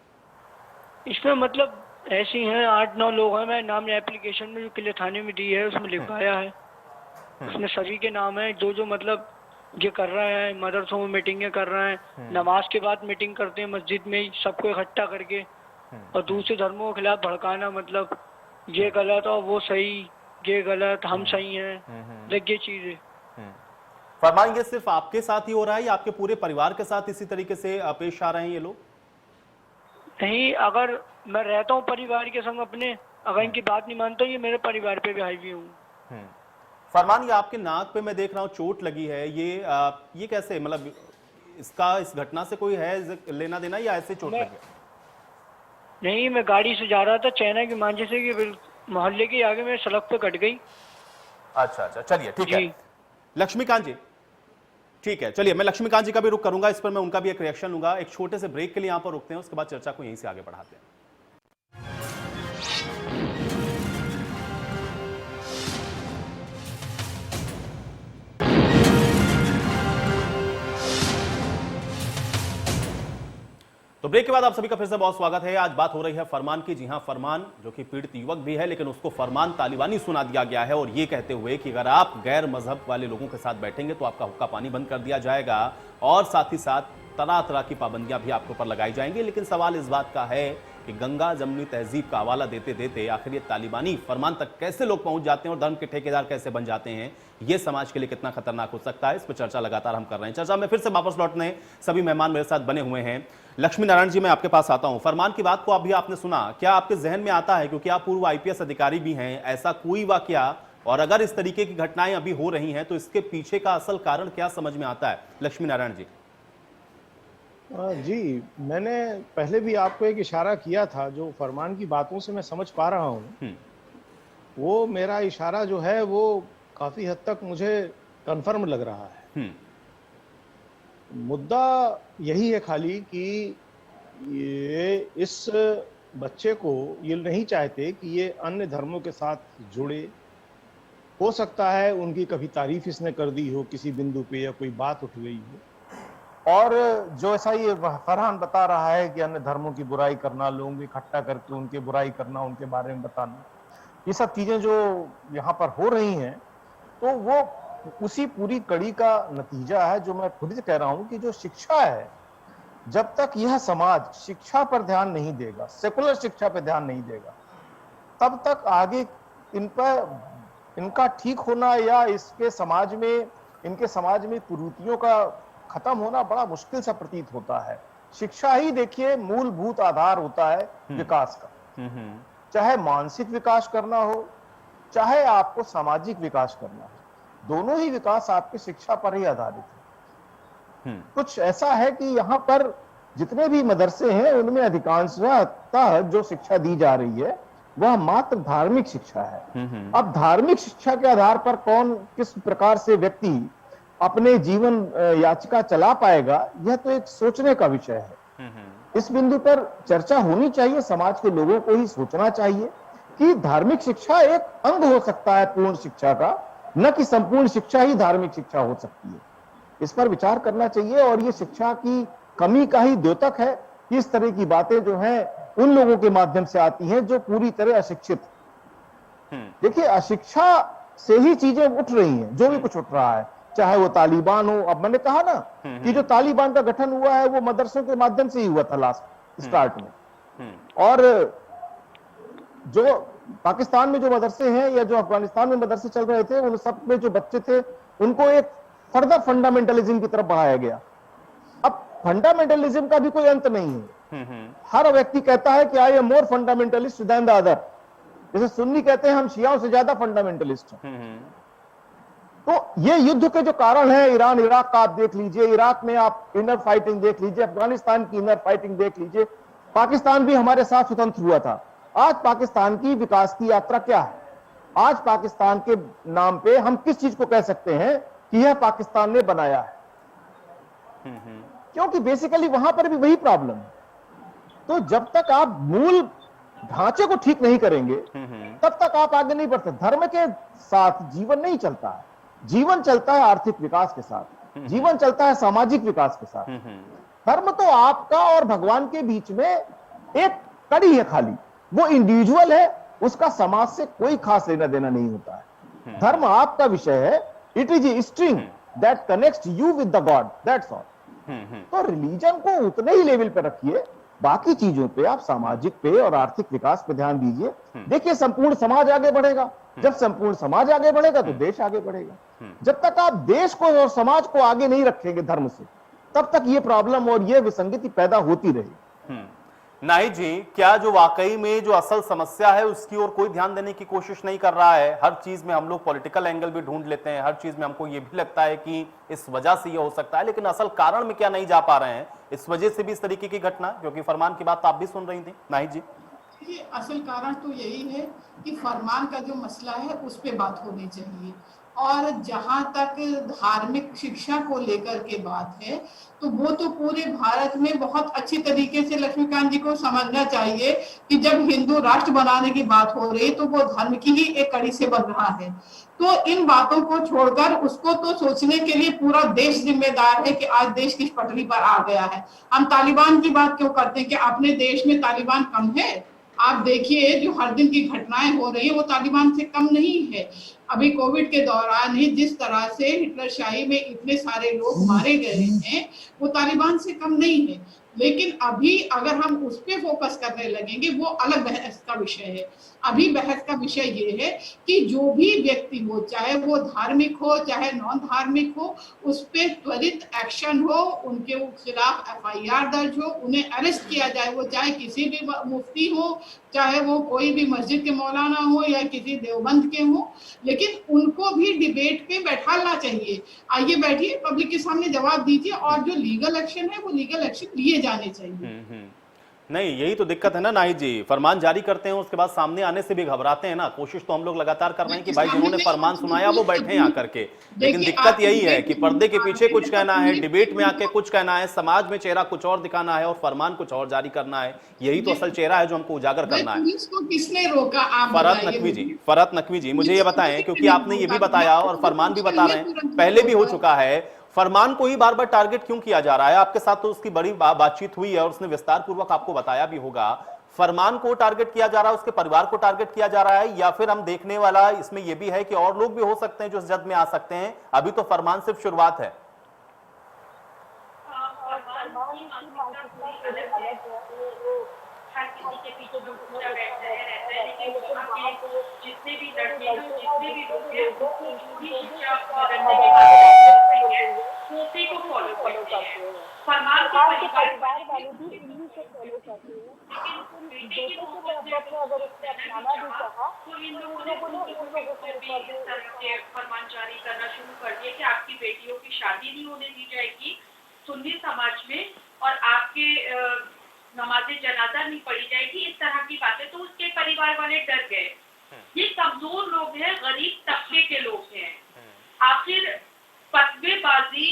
इसमें मतलब ऐसी हैं 8-9 लोग हैं। मैं नाम एप्लीकेशन में जो किले थाने में दी है उसमें लिखवाया है, उसमें सभी के नाम है। जो मतलब ये कर रहे हैं, मदरसों में मीटिंगें कर रहे हैं, नमाज के बाद मीटिंग करते हैं मस्जिद में ही सबको इकट्ठा करके, और दूसरे धर्मों के खिलाफ भड़काना, मतलब ये गलत और वो सही, ये गलत हम सही हैं, ये चीज है। फरमान, ये सिर्फ आपके साथ ही हो रहा है या आपके पूरे परिवार के साथ इसी तरीके से पेश आ रहे हैं ये लोग? नहीं, अगर मैं रहता हूँ परिवार के संग अपने, अगर इनकी बात नहीं मानता ये मेरे परिवार पे भी हावी हूँ। फरमान, ये आपके नाक पे मैं देख रहा हूँ चोट लगी है, ये कैसे, मतलब इसका इस घटना से कोई है लेना देना या ऐसे चोट लगी? नहीं, मैं गाड़ी से जा रहा था चैना की मांझे से कि मोहल्ले के आगे में सड़क पे कट गई। अच्छा, चलिए ठीक है। लक्ष्मीकांत जी, ठीक है, चलिए मैं लक्ष्मीकांत जी का भी रुख करूंगा, इस पर मैं उनका भी एक रिएक्शन लूंगा। एक छोटे से ब्रेक के लिए यहां पर रुकते हैं, उसके बाद चर्चा को यहीं से आगे बढ़ाते हैं। तो ब्रेक के बाद आप सभी का फिर से बहुत स्वागत है। आज बात हो रही है फरमान की। जी हां, फरमान जो कि पीड़ित युवक भी है, लेकिन उसको फरमान तालिबानी सुना दिया गया है, और ये कहते हुए कि अगर आप गैर मजहब वाले लोगों के साथ बैठेंगे तो आपका हुक्का पानी बंद कर दिया जाएगा, और साथ ही साथ तरह तरह की पाबंदियां भी आपके ऊपर लगाई जाएंगी। लेकिन सवाल इस बात का है कि गंगा जमुनी तहजीब का हवाला देते देते आखिर ये तालिबानी फरमान तक कैसे लोग पहुंच जाते हैं और धर्म के ठेकेदार कैसे बन जाते हैं, ये समाज के लिए कितना खतरनाक हो सकता है, इस पर चर्चा लगातार हम कर रहे हैं। चर्चा में फिर से वापस लौटने सभी मेहमान मेरे साथ बने हुए हैं। लक्ष्मी नारायण जी, मैं आपके पास आता हूं। फरमान की बात को अभी आपने सुना, क्या आपके जहन में आता है, क्योंकि आप पूर्व IPS अधिकारी भी हैं, ऐसा कोई वाकया, और अगर इस तरीके की घटनाएं अभी हो रही हैं तो इसके पीछे का असल कारण क्या समझ में आता है? लक्ष्मी नारायण जी। जी, मैंने पहले भी आपको एक इशारा किया था, जो फरमान की बातों से मैं समझ पा रहा हूँ, वो मेरा इशारा जो है वो काफी हद तक मुझे कन्फर्म लग रहा है। मुद्दा यही है खाली कि ये इस बच्चे को ये नहीं चाहते कि ये अन्य धर्मों के साथ जुड़े। हो सकता है उनकी कभी तारीफ इसने कर दी हो किसी बिंदु पे, या कोई बात उठ गई हो, और जो ऐसा ये फरहान बता रहा है कि अन्य धर्मों की बुराई करना, लोगों इकट्ठा करके उनकी बुराई करना, उनके बारे में बताना, ये सब चीजें जो यहाँ पर हो रही हैं, तो वो उसी पूरी कड़ी का नतीजा है। जो मैं खुद से कह रहा हूँ कि जो शिक्षा है, जब तक यह समाज शिक्षा पर ध्यान नहीं देगा, सेकुलर शिक्षा पर ध्यान नहीं देगा, तब तक आगे इन पर इनका ठीक होना या इनके समाज में कुरीतियों का खत्म होना बड़ा मुश्किल सा प्रतीत होता है। शिक्षा ही देखिए मूलभूत आधार होता है विकास का। चाहे मानसिक विकास करना हो, चाहे आपको सामाजिक विकास करना हो, दोनों ही विकास आपकी शिक्षा पर ही आधारित है। कुछ ऐसा है कि यहाँ पर जितने भी मदरसे हैं उनमें अधिकांशतः जो शिक्षा दी जा रही है वह मात्र धार्मिक शिक्षा है। अब धार्मिक शिक्षा के आधार पर कौन किस प्रकार से व्यक्ति अपने जीवन याचिका चला पाएगा, यह तो एक सोचने का विषय है। इस बिंदु पर चर्चा होनी चाहिए, समाज के लोगों को ही सोचना चाहिए कि धार्मिक शिक्षा एक अंग हो सकता है पूर्ण शिक्षा का, न कि संपूर्ण शिक्षा ही धार्मिक शिक्षा हो सकती है। इस पर विचार करना चाहिए, और ये शिक्षा की कमी का ही द्योतक है कि इस तरह की बातें जो हैं उन लोगों के माध्यम से आती हैं जो पूरी तरह अशिक्षित। देखिए, अशिक्षा से ही चीजें उठ रही हैं, जो भी कुछ उठ रहा है, चाहे वो तालिबान हो। अब मैंने कहा ना कि जो तालिबान का गठन हुआ है वो मदरसों के माध्यम से ही हुआ था लास्ट स्टार्ट में, और जो पाकिस्तान में जो मदरसे हैं या जो अफगानिस्तान में मदरसे चल रहे थे, उन सब में जो बच्चे थे उनको एक फर्दर फंडामेंटलिज्म की तरफ बढ़ाया गया। अब फंडामेंटलिज्म का भी कोई अंत नहीं है। हर व्यक्ति कहता है कि I am more fundamentalist than the other. जैसे सुन्नी कहते हैं हम शियाओं से ज्यादा फंडामेंटलिस्ट हैं। तो ये युद्ध के जो कारण है, ईरान इराक का आप देख लीजिए, इराक में आप इनर फाइटिंग देख लीजिए, अफगानिस्तान की इनर फाइटिंग देख लीजिए, पाकिस्तान भी हमारे साथ स्वतंत्र हुआ था। आज पाकिस्तान की विकास की यात्रा क्या है? आज पाकिस्तान के नाम पे हम किस चीज को कह सकते हैं कि यह पाकिस्तान ने बनाया है? क्योंकि बेसिकली वहां पर भी वही प्रॉब्लम है। तो जब तक आप मूल ढांचे को ठीक नहीं करेंगे तब तक आप आगे नहीं बढ़ते। धर्म के साथ जीवन नहीं चलता है, जीवन चलता है आर्थिक विकास के साथ। जीवन चलता है सामाजिक विकास के साथ। धर्म तो आपका और भगवान के बीच में एक कड़ी है खाली, वो इंडिविजुअल है, उसका समाज से कोई खास लेना देना नहीं होता है। धर्म आपका विषय है, it is a string that connects you with the God, that's all. तो रिलीजन को उतने ही लेवल पे रखिए, बाकी चीजों पे आप सामाजिक पे और आर्थिक विकास पे ध्यान दीजिए। देखिए संपूर्ण समाज आगे बढ़ेगा, जब संपूर्ण समाज आगे बढ़ेगा तो देश आगे बढ़ेगा। जब तक आप देश को और समाज को आगे नहीं रखेंगे धर्म से, तब तक ये प्रॉब्लम और ये विसंगति पैदा होती रहेगी। नाहिद जी, क्या जो वाकई में जो असल समस्या है उसकी ओर कोई ध्यान देने की कोशिश नहीं कर रहा है? हर चीज में हम लोग पॉलिटिकल एंगल भी ढूंढ लेते हैं, हर चीज में हमको ये भी लगता है कि इस वजह से ये हो सकता है, लेकिन असल कारण में क्या नहीं जा पा रहे हैं? इस वजह से भी इस तरीके की घटना, क्योंकि फरमान की बात आप भी सुन रही थी नाहिद जी। ये असल कारण तो यही है कि फरमान का जो मसला है उस पे बात होनी चाहिए। और जहां तक धार्मिक शिक्षा को लेकर के बात है, तो वो तो पूरे भारत में बहुत अच्छी तरीके से लक्ष्मीकांत जी को समझना चाहिए कि जब हिंदू राष्ट्र बनाने की बात हो रही तो वो धर्म की ही एक कड़ी से बन रहा है। तो इन बातों को छोड़कर उसको तो सोचने के लिए पूरा देश जिम्मेदार है कि आज देश किस पटरी पर आ गया है। हम तालिबान की बात क्यों करते हैं कि अपने देश में तालिबान कम है? आप देखिए जो हर दिन की घटनाएं हो रही है वो तालिबान से कम नहीं है। अभी कोविड के दौरान ही जिस तरह से हिटलरशाही में इतने सारे लोग मारे गए हैं वो तालिबान से कम नहीं है। लेकिन अभी अगर हम उस पे फोकस करने लगेंगे वो अलग बहस का विषय है। अभी बहस का विषय ये है कि जो भी व्यक्ति हो, चाहे वो धार्मिक हो चाहे नॉन धार्मिक हो, उस पे त्वरित एक्शन हो, उनके खिलाफ FIR दर्ज हो, उन्हें अरेस्ट किया जाए। वो चाहे किसी भी मुफ्ती हो, चाहे वो कोई भी मस्जिद के मौलाना हो या किसी देवबंद के हो, लेकिन उनको भी डिबेट पे बैठाना चाहिए। आइए बैठिए, पब्लिक के सामने जवाब दीजिए और जो लीगल एक्शन है वो लीगल एक्शन लिए जाने चाहिए। नहीं, यही तो दिक्कत है ना नाहिद जी, फरमान जारी करते हैं उसके बाद सामने आने से भी घबराते हैं ना। कोशिश तो हम लोग लगातार कर रहे हैं कि भाई जिन्होंने फरमान सुनाया वो बैठे हैं आकर के, लेकिन दिक्कत यही है कि पर्दे के पीछे कुछ कहना है, डिबेट में आके कुछ कहना है, समाज में चेहरा कुछ और दिखाना है और फरमान कुछ और जारी करना है। यही तो असल चहरा है जो हमको उजागर करना है। किसने रोका? आप फरहत नकवी जी मुझे ये बताएं, क्योंकि आपने ये भी बताया और फरमान भी बता रहे हैं, पहले भी हो चुका है, फरमान को ही बार बार टारगेट क्यों किया जा रहा है? आपके साथ तो उसकी बड़ी बातचीत हुई है और उसने विस्तार पूर्वक आपको बताया भी होगा। फरमान को टारगेट किया जा रहा है, उसके परिवार को टारगेट किया जा रहा है, या फिर हम देखने वाला इसमें यह भी है कि और लोग भी हो सकते हैं जो इस जद में आ सकते हैं? अभी तो फरमान सिर्फ शुरुआत है। जितने भी लड़के हैं, जितने भी लोग हैं, पूरी शिक्षा उसी को फॉलो करते हैं। फरमान के परिवार वाले भी इन्हीं से फॉलो करते हैं। लेकिन बेटे की मोहब्बत में अगर उसने अपनाना भी चाहा तो इन लोगों ने फरमान जारी करना शुरू कर दिया कि आपकी बेटियों की शादी नहीं होने दी जाएगी सुन्नी समाज में और आपके नमाज़े जनाजा नहीं पढ़ी जाएगी, इस तरह की बातें। तो उसके परिवार वाले डर गए। ये कमजोर लोग हैं, गरीब तबके के लोग हैं। आखिर फतवेबाजी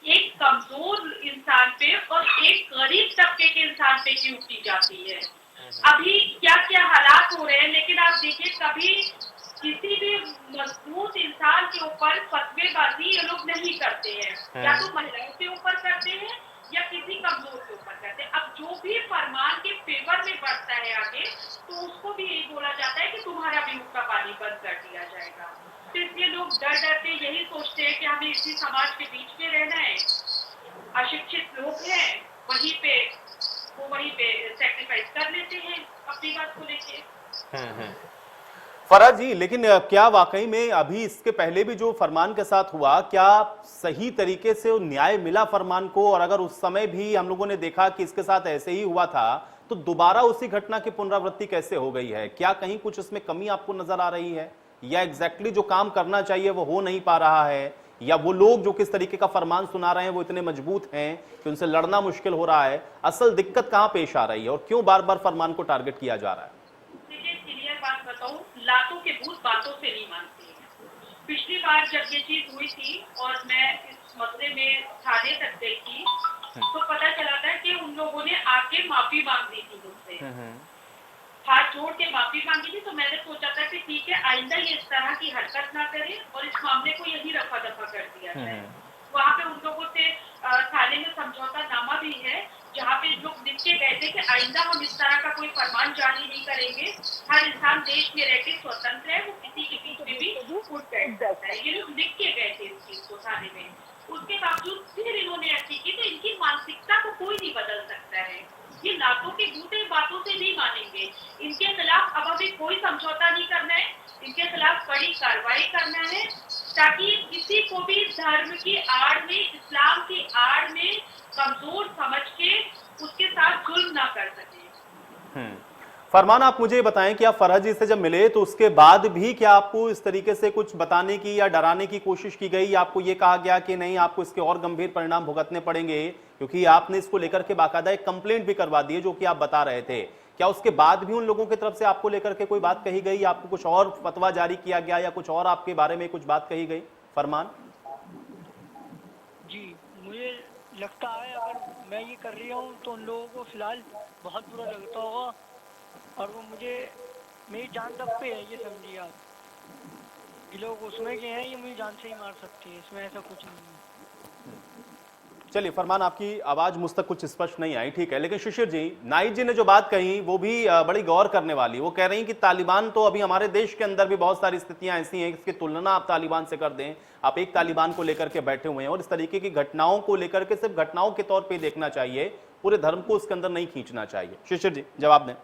एक कमजोर इंसान पे और एक गरीब तबके के इंसान पे क्यों की जाती है? अभी क्या क्या हालात हो रहे हैं, लेकिन आप देखिए कभी किसी भी मजबूत इंसान के ऊपर फतवेबाजी ये लोग नहीं करते हैं, या तो महिलाओं के ऊपर करते हैं या किसी कमजोर के ऊपर करते हैं। अब जो भी फरमान के फेवर में बढ़ता है आगे, तो उसको भी यही बोला जाता है कि तुम्हारा भी उसका पानी बंद कर दिया जाएगा। तो इसलिए लोग डर डर के यही सोचते हैं कि हमें इसी समाज के बीच में रहना है। अशिक्षित लोग हैं, वहीं पे सैक्रिफाइस कर लेते हैं अपनी बात को लेके। फरहत जी, लेकिन क्या वाकई में अभी इसके पहले भी जो फरमान के साथ हुआ, क्या सही तरीके से न्याय मिला फरमान को? और अगर उस समय भी हम लोगों ने देखा कि इसके साथ ऐसे ही हुआ था, तो दोबारा उसी घटना की पुनरावृत्ति कैसे हो गई है? क्या कहीं कुछ इसमें कमी आपको नजर आ रही है, या एग्जैक्टली जो काम करना चाहिए वो हो नहीं पा रहा है, या वो लोग जो किस तरीके का फरमान सुना रहे हैं वो इतने मजबूत हैं कि उनसे लड़ना मुश्किल हो रहा है? असल दिक्कत कहां पेश आ रही है और क्यों बार बार फरमान को टारगेट किया जा रहा है? बात बताऊं, लातों के भूत बातों से नहीं मानते हैं। पिछली बार जब ये चीज हुई थी और मैं इस मसले में थाने तक गई थी, तो पता चला था कि उन लोगों ने आके माफी मांग दी थी मुझसे, हाथ जोड़ के माफी मांगी थी। तो मैंने सोचा था कि ठीक है, आइंदा ये इस तरह की हरकत ना करे और इस मामले को यही रफा दफा कर दिया जाए। वहाँ पे उन लोगों से थाने में समझौता नामा भी है, जहाँ पे लोग लिख के गए थे कि आइंदा हम इस तरह का कोई फरमान जारी नहीं करेंगे, हर इंसान देश में रहकर स्वतंत्र है, वो किसी के बीच में भी उठ बैठ सकता है। ये लोग लिख के गए थे इस चीज को थाने में। उसके बावजूद फिर इन्होंने ऐसी की, तो इनकी मानसिकता को कोई नहीं बदल सकता है। ये नातों के दूसरे बातों से नहीं मानेंगे। इनके खिलाफ अब अभी कोई समझौता नहीं करना है, इनके खिलाफ कड़ी कार्रवाई करना है, ताकि किसी को भी धर्म की आड़ में, इस्लाम की आड़ में कमजोर समझ के उसके साथ जुल्म ना कर सके। फरमान, आप मुझे बताएं कि आप फरहत जी से जब मिले तो उसके बाद भी क्या आपको इस तरीके से कुछ बताने की या डराने की कोशिश की गई, या आपको ये कहा गया कि नहीं आपको इसके और गंभीर परिणाम भुगतने पड़ेंगे, क्योंकि आपने इसको लेकर के बाकायदा एक कंप्लेंट भी करवा दी है जो कि आप बता रहे थे। क्या उसके बाद भी उन लोगों की तरफ से आपको लेकर के कोई बात कही गई, आपको कुछ और फतवा जारी किया गया या कुछ और आपके बारे में कुछ बात कही गई? फरमान जी, मुझे लगता है अगर मैं ये कर रही हूँ तो उन लोगों को फिलहाल बहुत बुरा लगता होगा, और वो मुझे, मेरी जान तक पे है, ये समझिए आप। ये लोग उसमें के हैं, ये मुझे जान से ही मार सकते हैं, इसमें ऐसा कुछ नहीं है। चलिए फरमान, आपकी आवाज मुझ तक कुछ स्पष्ट नहीं आई, ठीक है, लेकिन शिशिर जी, नाइद जी ने जो बात कही वो भी बड़ी गौर करने वाली। वो कह रही हैं कि तालिबान तो अभी हमारे देश के अंदर भी बहुत सारी स्थितियां ऐसी हैं, इसकी तुलना आप तालिबान से कर दें, आप एक तालिबान को लेकर के बैठे हुए हैं, और इस तरीके की घटनाओं को लेकर के सिर्फ घटनाओं के तौर पर देखना चाहिए, पूरे धर्म को उसके अंदर नहीं खींचना चाहिए। शिशिर जी जवाब दें।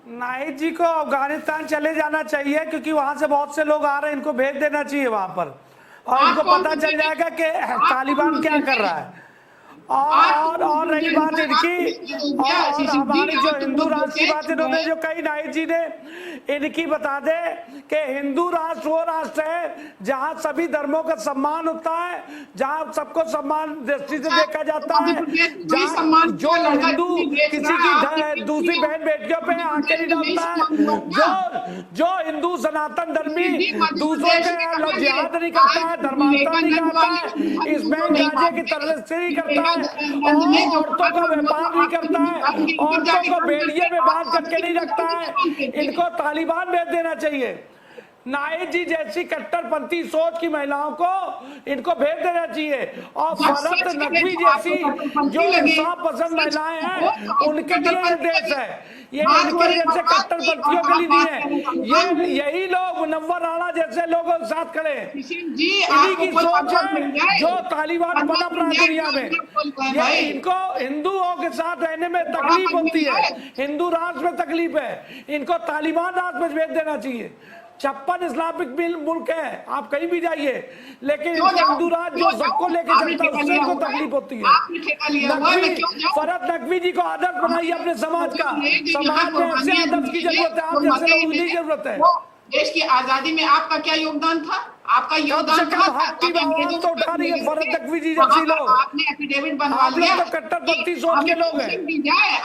नाहिद जी को अफगानिस्तान चले जाना चाहिए, क्योंकि वहां से बहुत से लोग आ रहे हैं, इनको भेज देना चाहिए वहां पर, और इनको पता चल जाएगा कि तालिबान क्या कर रहा है। और रही बात इनकी, और हमारी जो हिंदू राष्ट्र की बात इन्होंने जो कही नाहिद जी ने, इनकी बता दे कि हिंदू राष्ट्र वो राष्ट्र है जहां सभी धर्मों का सम्मान होता है, जहां सबको सम्मान दृष्टि से देखा जाता है, जहां जो हिंदू किसी की दूसरी बहन बेटियों पे आंखें नहीं डालता है, जो हिंदू सनातन धर्मी दूसरों के जिहाद नहीं करता है, धर्मांतरण नहीं करता है, इसमें राज्य की तरफ से नहीं करता है, और औरतों का व्यापार नहीं करता है, औरतों को बेड़िए में बांध करके नहीं रखता है, इनको तालिबान भेज देना चाहिए। नाहिद जी जैसी कट्टरपंथी सोच की महिलाओं को इनको भेज देना चाहिए, और फरहत नकवी जैसी जो इंसाफ पसंद महिलाएं हैं उनके लिए ये देश है, ये इनके जैसे कट्टरपंथियों के लिए नहीं है। ये यही लोग मुनव्वर राणा जैसे लोगों के साथ खड़े हैं, इन्हीं की सोच है जो तालिबान बना रहा है दुनिया में। ये इनको हिंदुओं के साथ रहने में तकलीफ होती है, हिंदू राष्ट्र में तकलीफ है, इनको तालिबान राष्ट्र में भेज देना चाहिए। 56 इस्लामिक मुल्क है, आप कहीं भी जाइए, लेकिन हिंदू राज जो सबको लेके चलता है उससे को तकलीफ होती है। फरहत नकवी जी को आदर्श बनाइए अपने समाज का, समाज में ऐसे आदर्श की जरूरत है, आप जैसे लोगों की जरूरत है। देश की आजादी में आपका क्या योगदान था? आपका योगदान था, तो उठा रही है फरहत नकवी जी जैसी लोग, आपने एफिडेविट बनवा लिया, कट्टरपंथी सोच के लोग हैं।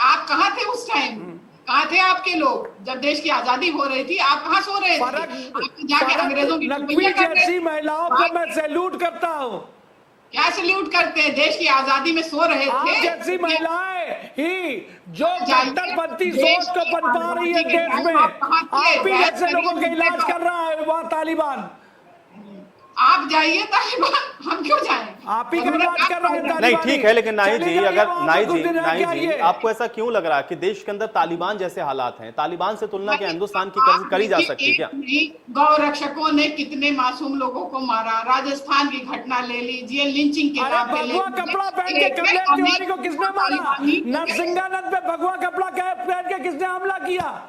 आप कहाँ थे उस टाइम? कहाँ थे आपके लोग जब देश की आजादी हो रही थी? आप कहाँ सो रहे थे? जाके अंग्रेजों की जैसी महिलाओं को मैं सैल्यूट करता हूँ। क्या सैल्यूट करते हैं? देश की आजादी में सो रहे थे जैसी महिलाएं ही जो कट्टरपंथी सोच को पनपा रही है देश में, आप ही जैसे लोगों का इलाज कर रहा है वहाँ तालिबान। आप जाइए तालिबान, हम क्यों जाएं? आप ही का इलाज कर रहे हैं। नहीं ठीक है, लेकिन नाहिद जी, अगर नाहिद जी आपको ऐसा क्यों लग रहा है कि देश के अंदर तालिबान जैसे हालात हैं, तालिबान से तुलना क्या हिंदुस्तान की करी जा सकती है क्या? गौ रक्षकों ने कितने मासूम लोगों को मारा, राजस्थान की घटना ले लीजिए, लिंचिंग के नाम पे कपड़ा पहन के कमलेश तिवारी को किसने मारा? नरसिंहानंद पे भगवा कपड़ा पहन के किसने हमला किया?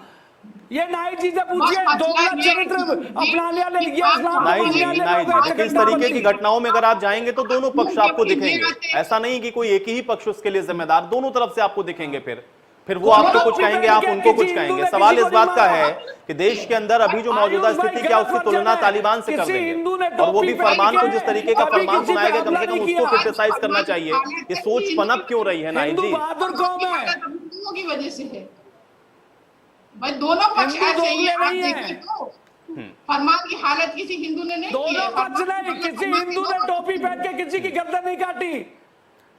ये नाहिद जी से पूछिए, दोगला चरित्र अपना लिया ले नाहिद जी, इस तरीके की घटनाओं में अगर आप जाएंगे तो दोनों पक्ष आपको दिखेंगे, ऐसा नहीं कि कोई एक ही पक्ष उसके लिए जिम्मेदार, दोनों तरफ से आपको दिखेंगे। फिर वो आपको कुछ कहेंगे, आप उनको कुछ कहेंगे। सवाल इस बात का है कि देश के अंदर अभी जो मौजूदा स्थिति क्या उसकी तुलना तालिबान से कर देंगे, और वो भी फरमान को जिस तरीके का फरमान सुनाया गया कम से कम उसको क्रिटिसाइज करना चाहिए। ये सोच पनप क्यों रही है नाहिद जी? की वजह से है भाई, दोनों पक्ष ऐसे ही हैं। तो फरमान की हालत किसी हिंदू ने नहीं की है। दोनों पक्ष नहीं, किसी हिंदू ने टोपी पहन के किसी की गर्दन नहीं काटी।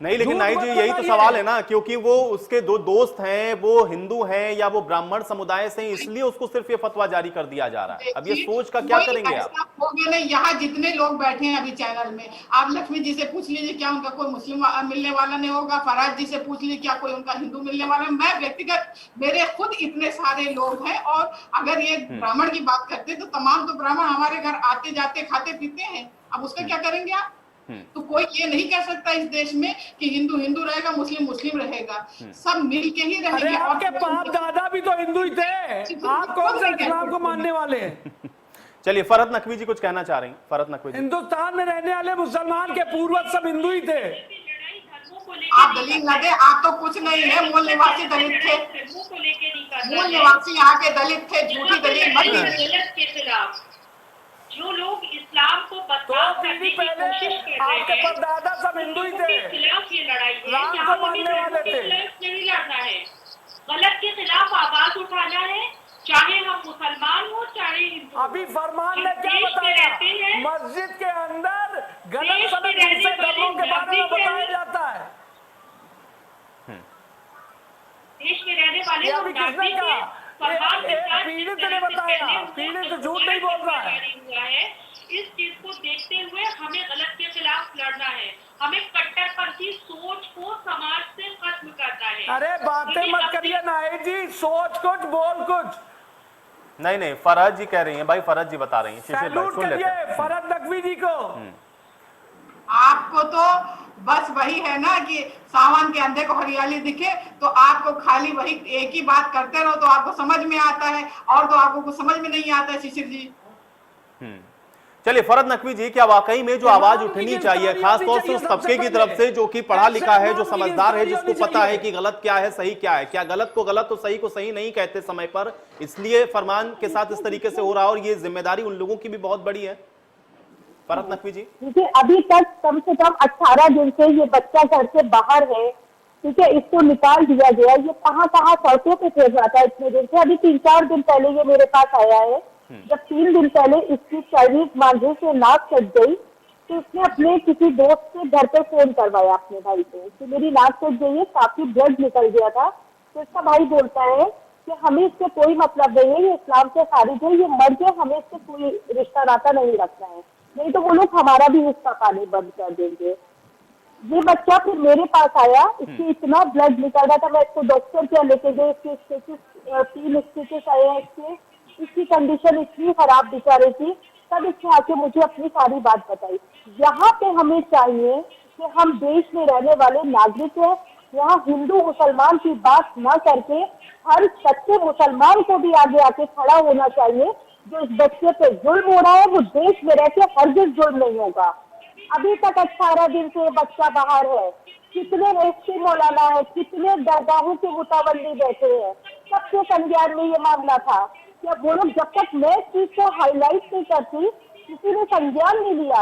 नहीं, लेकिन झूठ नाई मत जी यही तो बताइए। सवाल है ना, क्योंकि वो उसके दो दोस्त हैं, वो हिंदू हैं या वो ब्राह्मण समुदाय से हैं, इसलिए उसको सिर्फ ये फतवा जारी कर दिया जा रहा है। अब ये सोच का क्या कोई करेंगे आप? ऐसा हो गया नहीं, यहाँ जितने लोग बैठे हैं अभी चैनल में, आप लक्ष्मी जी से पूछ लीजिए क्या उनका कोई मुस्लिम मिलने वाला नहीं होगा, फराज जी से पूछ लीजिए क्या कोई उनका हिंदू मिलने वाला है। मैं व्यक्तिगत, मेरे खुद इतने सारे लोग हैं, और अगर ये ब्राह्मण की बात करते तो तमाम तो ब्राह्मण हमारे घर आते जाते खाते पीते हैं, अब उसका क्या करेंगे आप? तो कोई ये नहीं कह सकता इस देश में कि हिंदू हिंदू रहेगा, मुस्लिम मुस्लिम रहेगा, सब मिल के ही अरे रहेंगे। आपके बाप दादा भी तो हिंदू ही थे, आप कौन से इस्लाम को मानने वाले हैं? चलिए, फरहत नकवी जी कुछ कहना चाह रही हैं। फरहत नकवी जी। हिंदुस्तान में रहने वाले मुसलमान के पूर्वज सब हिंदू ही थे। आप दलील न दे, आप तो कुछ नहीं है, मूल निवासी दलित थे, मूल निवासी यहाँ के दलित थे, झूठी दलील मत दीजिए। के खिलाफ जो लोग इस्लाम को बदनाम करने की कोशिश कर रहे आपके हैं, परदादा सब हिंदू ही थे, के खिलाफ ये लड़ाई है। राम यहाँ को हमें मानने वाले धर्म के थे। खिलाफ नहीं लड़ना है, गलत के खिलाफ आवाज उठाना है, चाहे हम मुसलमान हो चाहे हिंदू। अभी फरमान ने हम क्या देश में बताया? रहते हैं, मस्जिद के अंदर गलत देश में सलत रहने दूसरे धर्मों के वाले बारे में नागरिक बताया हैं। जाता है। देश में रहने वाले ये लोग अभी किसने नागरिक कहा? हैं, सम्मान के साथ पीड़ित जिस ने तरह से बताया, पहले पीड़ित हुआ, झूठ नहीं बोल रहा है। जारी हुआ है। इस चीज को देखते हुए हमें गलत के खिलाफ लड़ना है, हमें कट्टरपंथी सोच को समाज से खत्म करना है। अरे बातें मत करिए नाई जी, सोच कुछ बोल कुछ। नहीं नहीं, फरहत जी कह रही हैं, भाई फरहत जी बता रही हैं। शिशिर भाई सैल्यूट सुन लेते हैं। करिए फरहत नकवी जी को। आपको तो बस वही है ना कि सावन के अंधे को हरियाली दिखे, तो आपको खाली वही एक ही बात करते रहो तो आपको समझ में आता है, और तो आपको कुछ समझ में नहीं आता है। शिशिर जी चलिए, फरहत नकवी जी, क्या वाकई में जो आवाज उठनी चाहिए, खासतौर से उस तबके की तरफ से जो कि पढ़ा लिखा है, जो समझदार है, जिसको पता है कि गलत क्या है सही क्या है, क्या गलत को गलत तो सही को सही नहीं कहते समय पर, इसलिए फरमान के साथ इस तरीके से हो रहा है, और ये जिम्मेदारी उन लोगों की भी बहुत बड़ी है। फरहत नकवी जी, क्योंकि अभी तक कम से कम 18 दिन से ये बच्चा घर से बाहर है, ठीक है, इसको निकाल दिया गया। ये कहाँ कहाँ सड़कों पे फिर जाता है इतने दिन से। अभी 3-4 दिन पहले ये मेरे पास आया है। जब 3 दिन पहले इसकी शारीरिक मांझे से नाक कट गई, तो इसने अपने किसी दोस्त के घर पर फोन करवाया अपने भाई को कि मेरी नाक कट गई है, काफी ब्लड निकल गया था। तो इसका भाई बोलता है कि हमें इससे कोई मतलब नहीं है, ये इस्लाम से खारिज है, ये मर गए, हमें इससे कोई रिश्ता नाता नहीं रखना है, नहीं तो वो लोग हमारा भी उसका पानी बंद कर देंगे। ये बच्चा फिर मेरे पास आया, इससे इतना ब्लड निकल रहा था, मैं इसको डॉक्टर क्या लेके गए, इसके स्टेटस 3 स्टेटस आए हैं इसकी कंडीशन इतनी खराब बेचारे की। तब इसने आके मुझे अपनी सारी बात बताई। यहाँ पे हमें चाहिए कि हम देश में रहने वाले नागरिक हैं, यहाँ हिंदू मुसलमान की बात न करके हर सच्चे मुसलमान को भी आगे आके खड़ा होना चाहिए। जो इस बच्चे पे जुल्म हो रहा है वो देश में रह के हरगिज़ जुल्म नहीं होगा। अभी तक 18 दिन से बच्चा बाहर है, कितने रेस्टी मौलाना है, कितने दरगाहों के मुतावल्ली बैठे हैं, सबके संज्ञान में ये मामला था। क्या वो लोग जब तक मैं इस चीज को हाईलाइट नहीं करती, किसी ने संज्ञान नहीं लिया।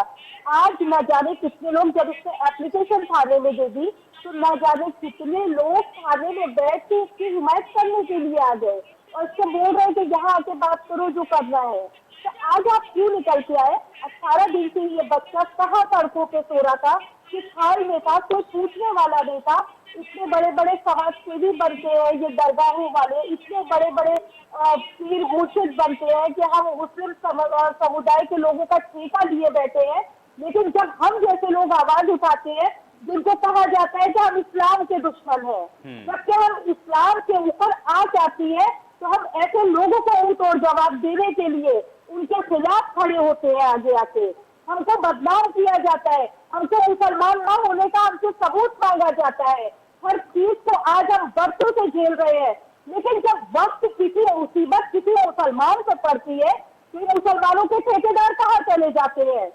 आज न जाने कितने लोग, जब इसने एप्लीकेशन थाने में दे दी तो न जाने कितने लोग थाने में बैठ के इसकी हिमायत करने के लिए आ गए और इसको बोल रहे हैं कि यहाँ आके बात करो जो करना है। तो आज आप क्यों निकल के आए? 18 दिन से ये बच्चा कहाँ सड़कों पे सो रहा था, किस हाल में था, कोई पूछने वाला नहीं था। इतने बड़े बड़े समाज सेवी बनते हैं ये दरगाहों वाले, इतने बड़े बड़े पीर मुर्शिद बनते हैं कि हम मुस्लिम समुदाय के लोगों का ठेका लिए बैठे हैं। लेकिन जब हम जैसे लोग आवाज उठाते हैं, जिनको कहा जाता है कि हम इस्लाम के दुश्मन हैं, जबकि हम इस्लाम के ऊपर आ जाती है तो हम ऐसे लोगों को उनतोड़ जवाब देने के लिए उनके खिलाफ खड़े होते हैं। आगे आके हमको बदनाम किया जाता है, हमको मुसलमान न होने का हमसे सबूत मांगा जाता है। हर चीज को आज हम बरसों से झेल रहे हैं, लेकिन जब वक्त किसी मुसीबत किसी मुसलमान से पड़ती है तो मुसलमानों के ठेकेदार कहाँ चले जाते हैं।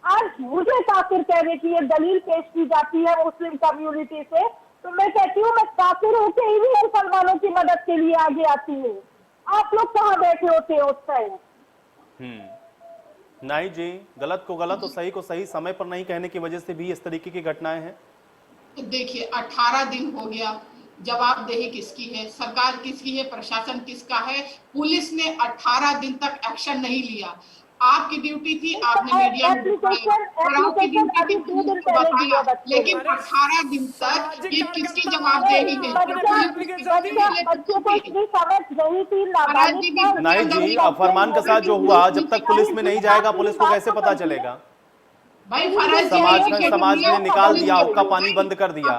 आज मुझे काफिर कहने की ये दलील पेश की जाती है मुस्लिम कम्युनिटी से, तो मैं कहती हूँ मैं काफिर होकर ही मुसलमानों की मदद के लिए आगे आती हूँ। आप लोग कहाँ बैठे होते हैं उस टाइम? नहीं जी, गलत को गलत और सही को सही समय पर नहीं कहने की वजह से भी इस तरीके की घटनाएं हैं। देखिए 18 दिन हो गया, जवाबदेही किसकी है, सरकार किसकी है, प्रशासन किसका है? पुलिस ने 18 दिन तक एक्शन नहीं लिया। आपकी ड्यूटी थी, आपने मीडिया में बताया, और आपकी ड्यूटी थी पुलिस को बताया, लेकिन 18 दिन तक ये किसकी जवाबदेही है? बच्चों को इतनी समझ नहीं थी, नहीं जी, फरमान के साथ जो हुआ, जब तक पुलिस में नहीं जाएगा पुलिस को कैसे पता चलेगा? भाई फर्ज समाज ने निकाल दिया, हुक्का पानी बंद कर दिया।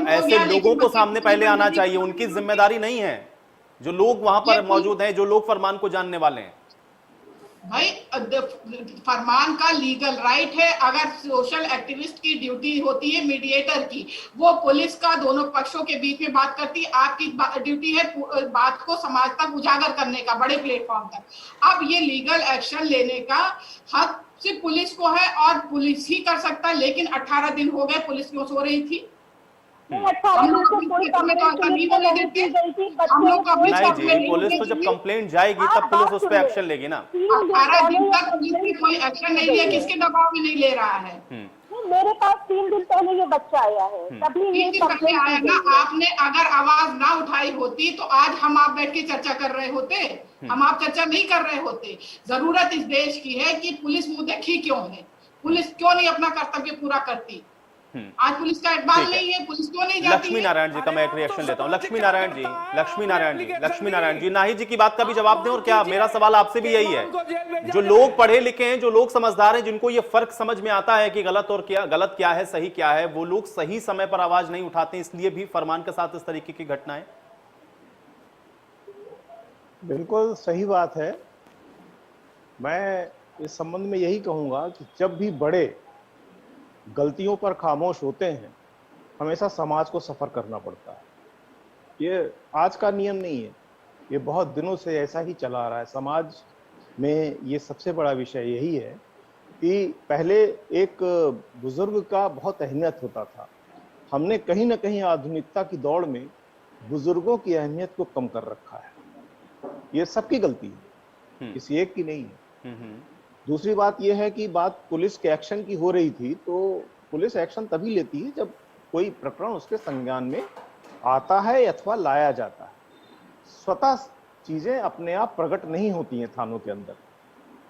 ऐसे लोगों को सामने पहले आना चाहिए, उनकी जिम्मेदारी नहीं है। जो लोग वहां पर मौजूद हैं, जो लोग फरमान को जानने वाले हैं, भाई फरमान का लीगल राइट है। अगर सोशल एक्टिविस्ट की ड्यूटी होती है मीडिएटर की, वो पुलिस का दोनों पक्षों के बीच में बात करती, आपकी ड्यूटी है बात को समाज तक उजागर करने का, बड़े प्लेटफॉर्म तक। अब ये लीगल एक्शन लेने का हक सिर्फ पुलिस को है और पुलिस ही कर सकता है, लेकिन 18 दिन हो गए, पुलिस क्यों सो रही थी? नहीं जी, पुलिस तो जब कंप्लेंट जाएगी तब पुलिस उस पर एक्शन लेगी ना। 18 दिन तक पुलिस ने कोई एक्शन नहीं लिया, किसके दबाव में नहीं ले रहा है? मेरे पास 3 दिन पहले ये बच्चा आया है, तभी ये पहले आया ना। आपने अगर आवाज ना उठाई होती तो आज हम आप बैठ के चर्चा कर रहे होते, हम आप चर्चा नहीं कर रहे होते। जरूरत इस देश की है कि पुलिस मुंह देखी क्यों है, पुलिस क्यों नहीं अपना कर्तव्य पूरा करती? आज पुलिस का इकबाल नहीं है, पुलिस क्यों नहीं जाती? लक्ष्मी नारायण जी का मैं एक रिएक्शन लेता हूँ। लक्ष्मी नारायण जी, नाही जी की बात का भी जवाब दें। और क्या मेरा सवाल आपसे भी यही है, जो लोग पढ़े लिखे हैं, जो लोग समझदार हैं, जिनको ये फर्क समझ में आता है कि गलत क्या है, सही क्या है, वो लोग सही समय पर आवाज नहीं उठाते, इसलिए भी फरमान के साथ इस तरीके की घटनाएं? बिल्कुल सही बात है। मैं इस संबंध में यही कहूंगा कि जब भी बड़े गलतियों पर खामोश होते हैं, हमेशा समाज को सफर करना पड़ता है। ये आज का नियम नहीं है, ये बहुत दिनों से ऐसा ही चला आ रहा है। समाज में ये सबसे बड़ा विषय यही है कि पहले एक बुजुर्ग का बहुत अहमियत होता था। हमने कहीं ना कहीं आधुनिकता की दौड़ में बुजुर्गों की अहमियत को कम कर रखा है। ये सबकी गलती है, किसी एक की नहीं है। दूसरी बात यह है कि बात पुलिस के एक्शन की हो रही थी, तो पुलिस एक्शन तभी लेती है जब कोई प्रकरण उसके संज्ञान में आता है अथवा लाया जाता है। स्वतः चीजें अपने आप प्रकट नहीं होती हैं थानों के अंदर।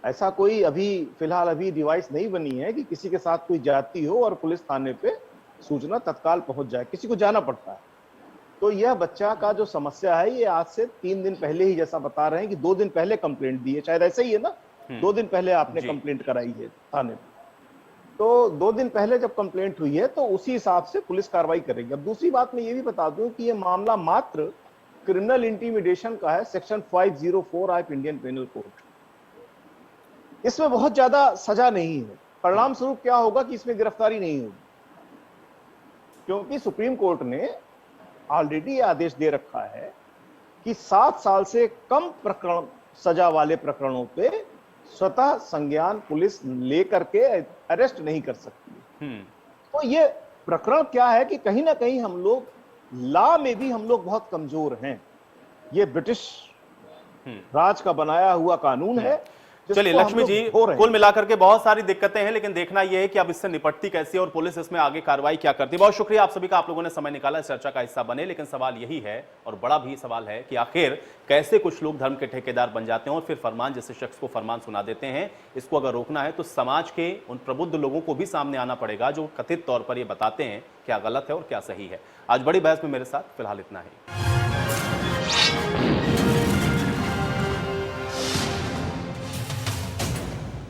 ऐसा कोई फिलहाल अभी डिवाइस नहीं बनी है कि किसी के साथ कोई जाती हो और पुलिस थाने पे सूचना तत्काल पहुंच जाए, किसी को जाना पड़ता है। तो यह बच्चा का जो समस्या है, ये आज से 3 दिन पहले ही, जैसा बता रहे हैं कि 2 दिन पहले कंप्लेंट दी है, शायद ऐसा ही है ना, 2 दिन पहले आपने कंप्लेंट कराई है थाने में। तो 2 दिन पहले जब कंप्लेंट हुई है तो उसी हिसाब से पुलिस कार्रवाई करेगी। अब दूसरी बात मैं ये भी बता दूं कि ये मामला मात्र क्रिमिनल इंटीमिडेशन का है, section 504 of Indian penal code. इसमें बहुत ज्यादा सजा नहीं है। परिणाम स्वरूप क्या होगा कि इसमें गिरफ्तारी नहीं होगी, क्योंकि सुप्रीम कोर्ट ने ऑलरेडी आदेश दे रखा है कि 7 साल से कम प्रकरण सजा वाले प्रकरणों पे स्वतः संज्ञान पुलिस लेकर के अरेस्ट नहीं कर सकती। तो ये प्रकरण क्या है कि कहीं ना कहीं हम लोग लॉ में भी हम लोग बहुत कमजोर हैं। ये ब्रिटिश राज का बनाया हुआ कानून है। चलिए लक्ष्मी जी, कुल मिलाकर के बहुत सारी दिक्कतें हैं, लेकिन देखना यह है कि अब इससे निपटती कैसी है और पुलिस इसमें आगे कार्रवाई क्या करती है। बहुत शुक्रिया आप सभी का, आप लोगों ने समय निकाला, इस चर्चा का हिस्सा बने। लेकिन सवाल यही है, और बड़ा भी सवाल है, कि आखिर कैसे कुछ लोग धर्म के ठेकेदार बन जाते हैं और फिर फरमान जैसे शख्स को फरमान सुना देते हैं। इसको अगर रोकना है तो समाज के उन प्रबुद्ध लोगों को भी सामने आना पड़ेगा, जो कथित तौर पर यह बताते हैं क्या गलत है और क्या सही है। आज बड़ी बहस में मेरे साथ फिलहाल इतना ही।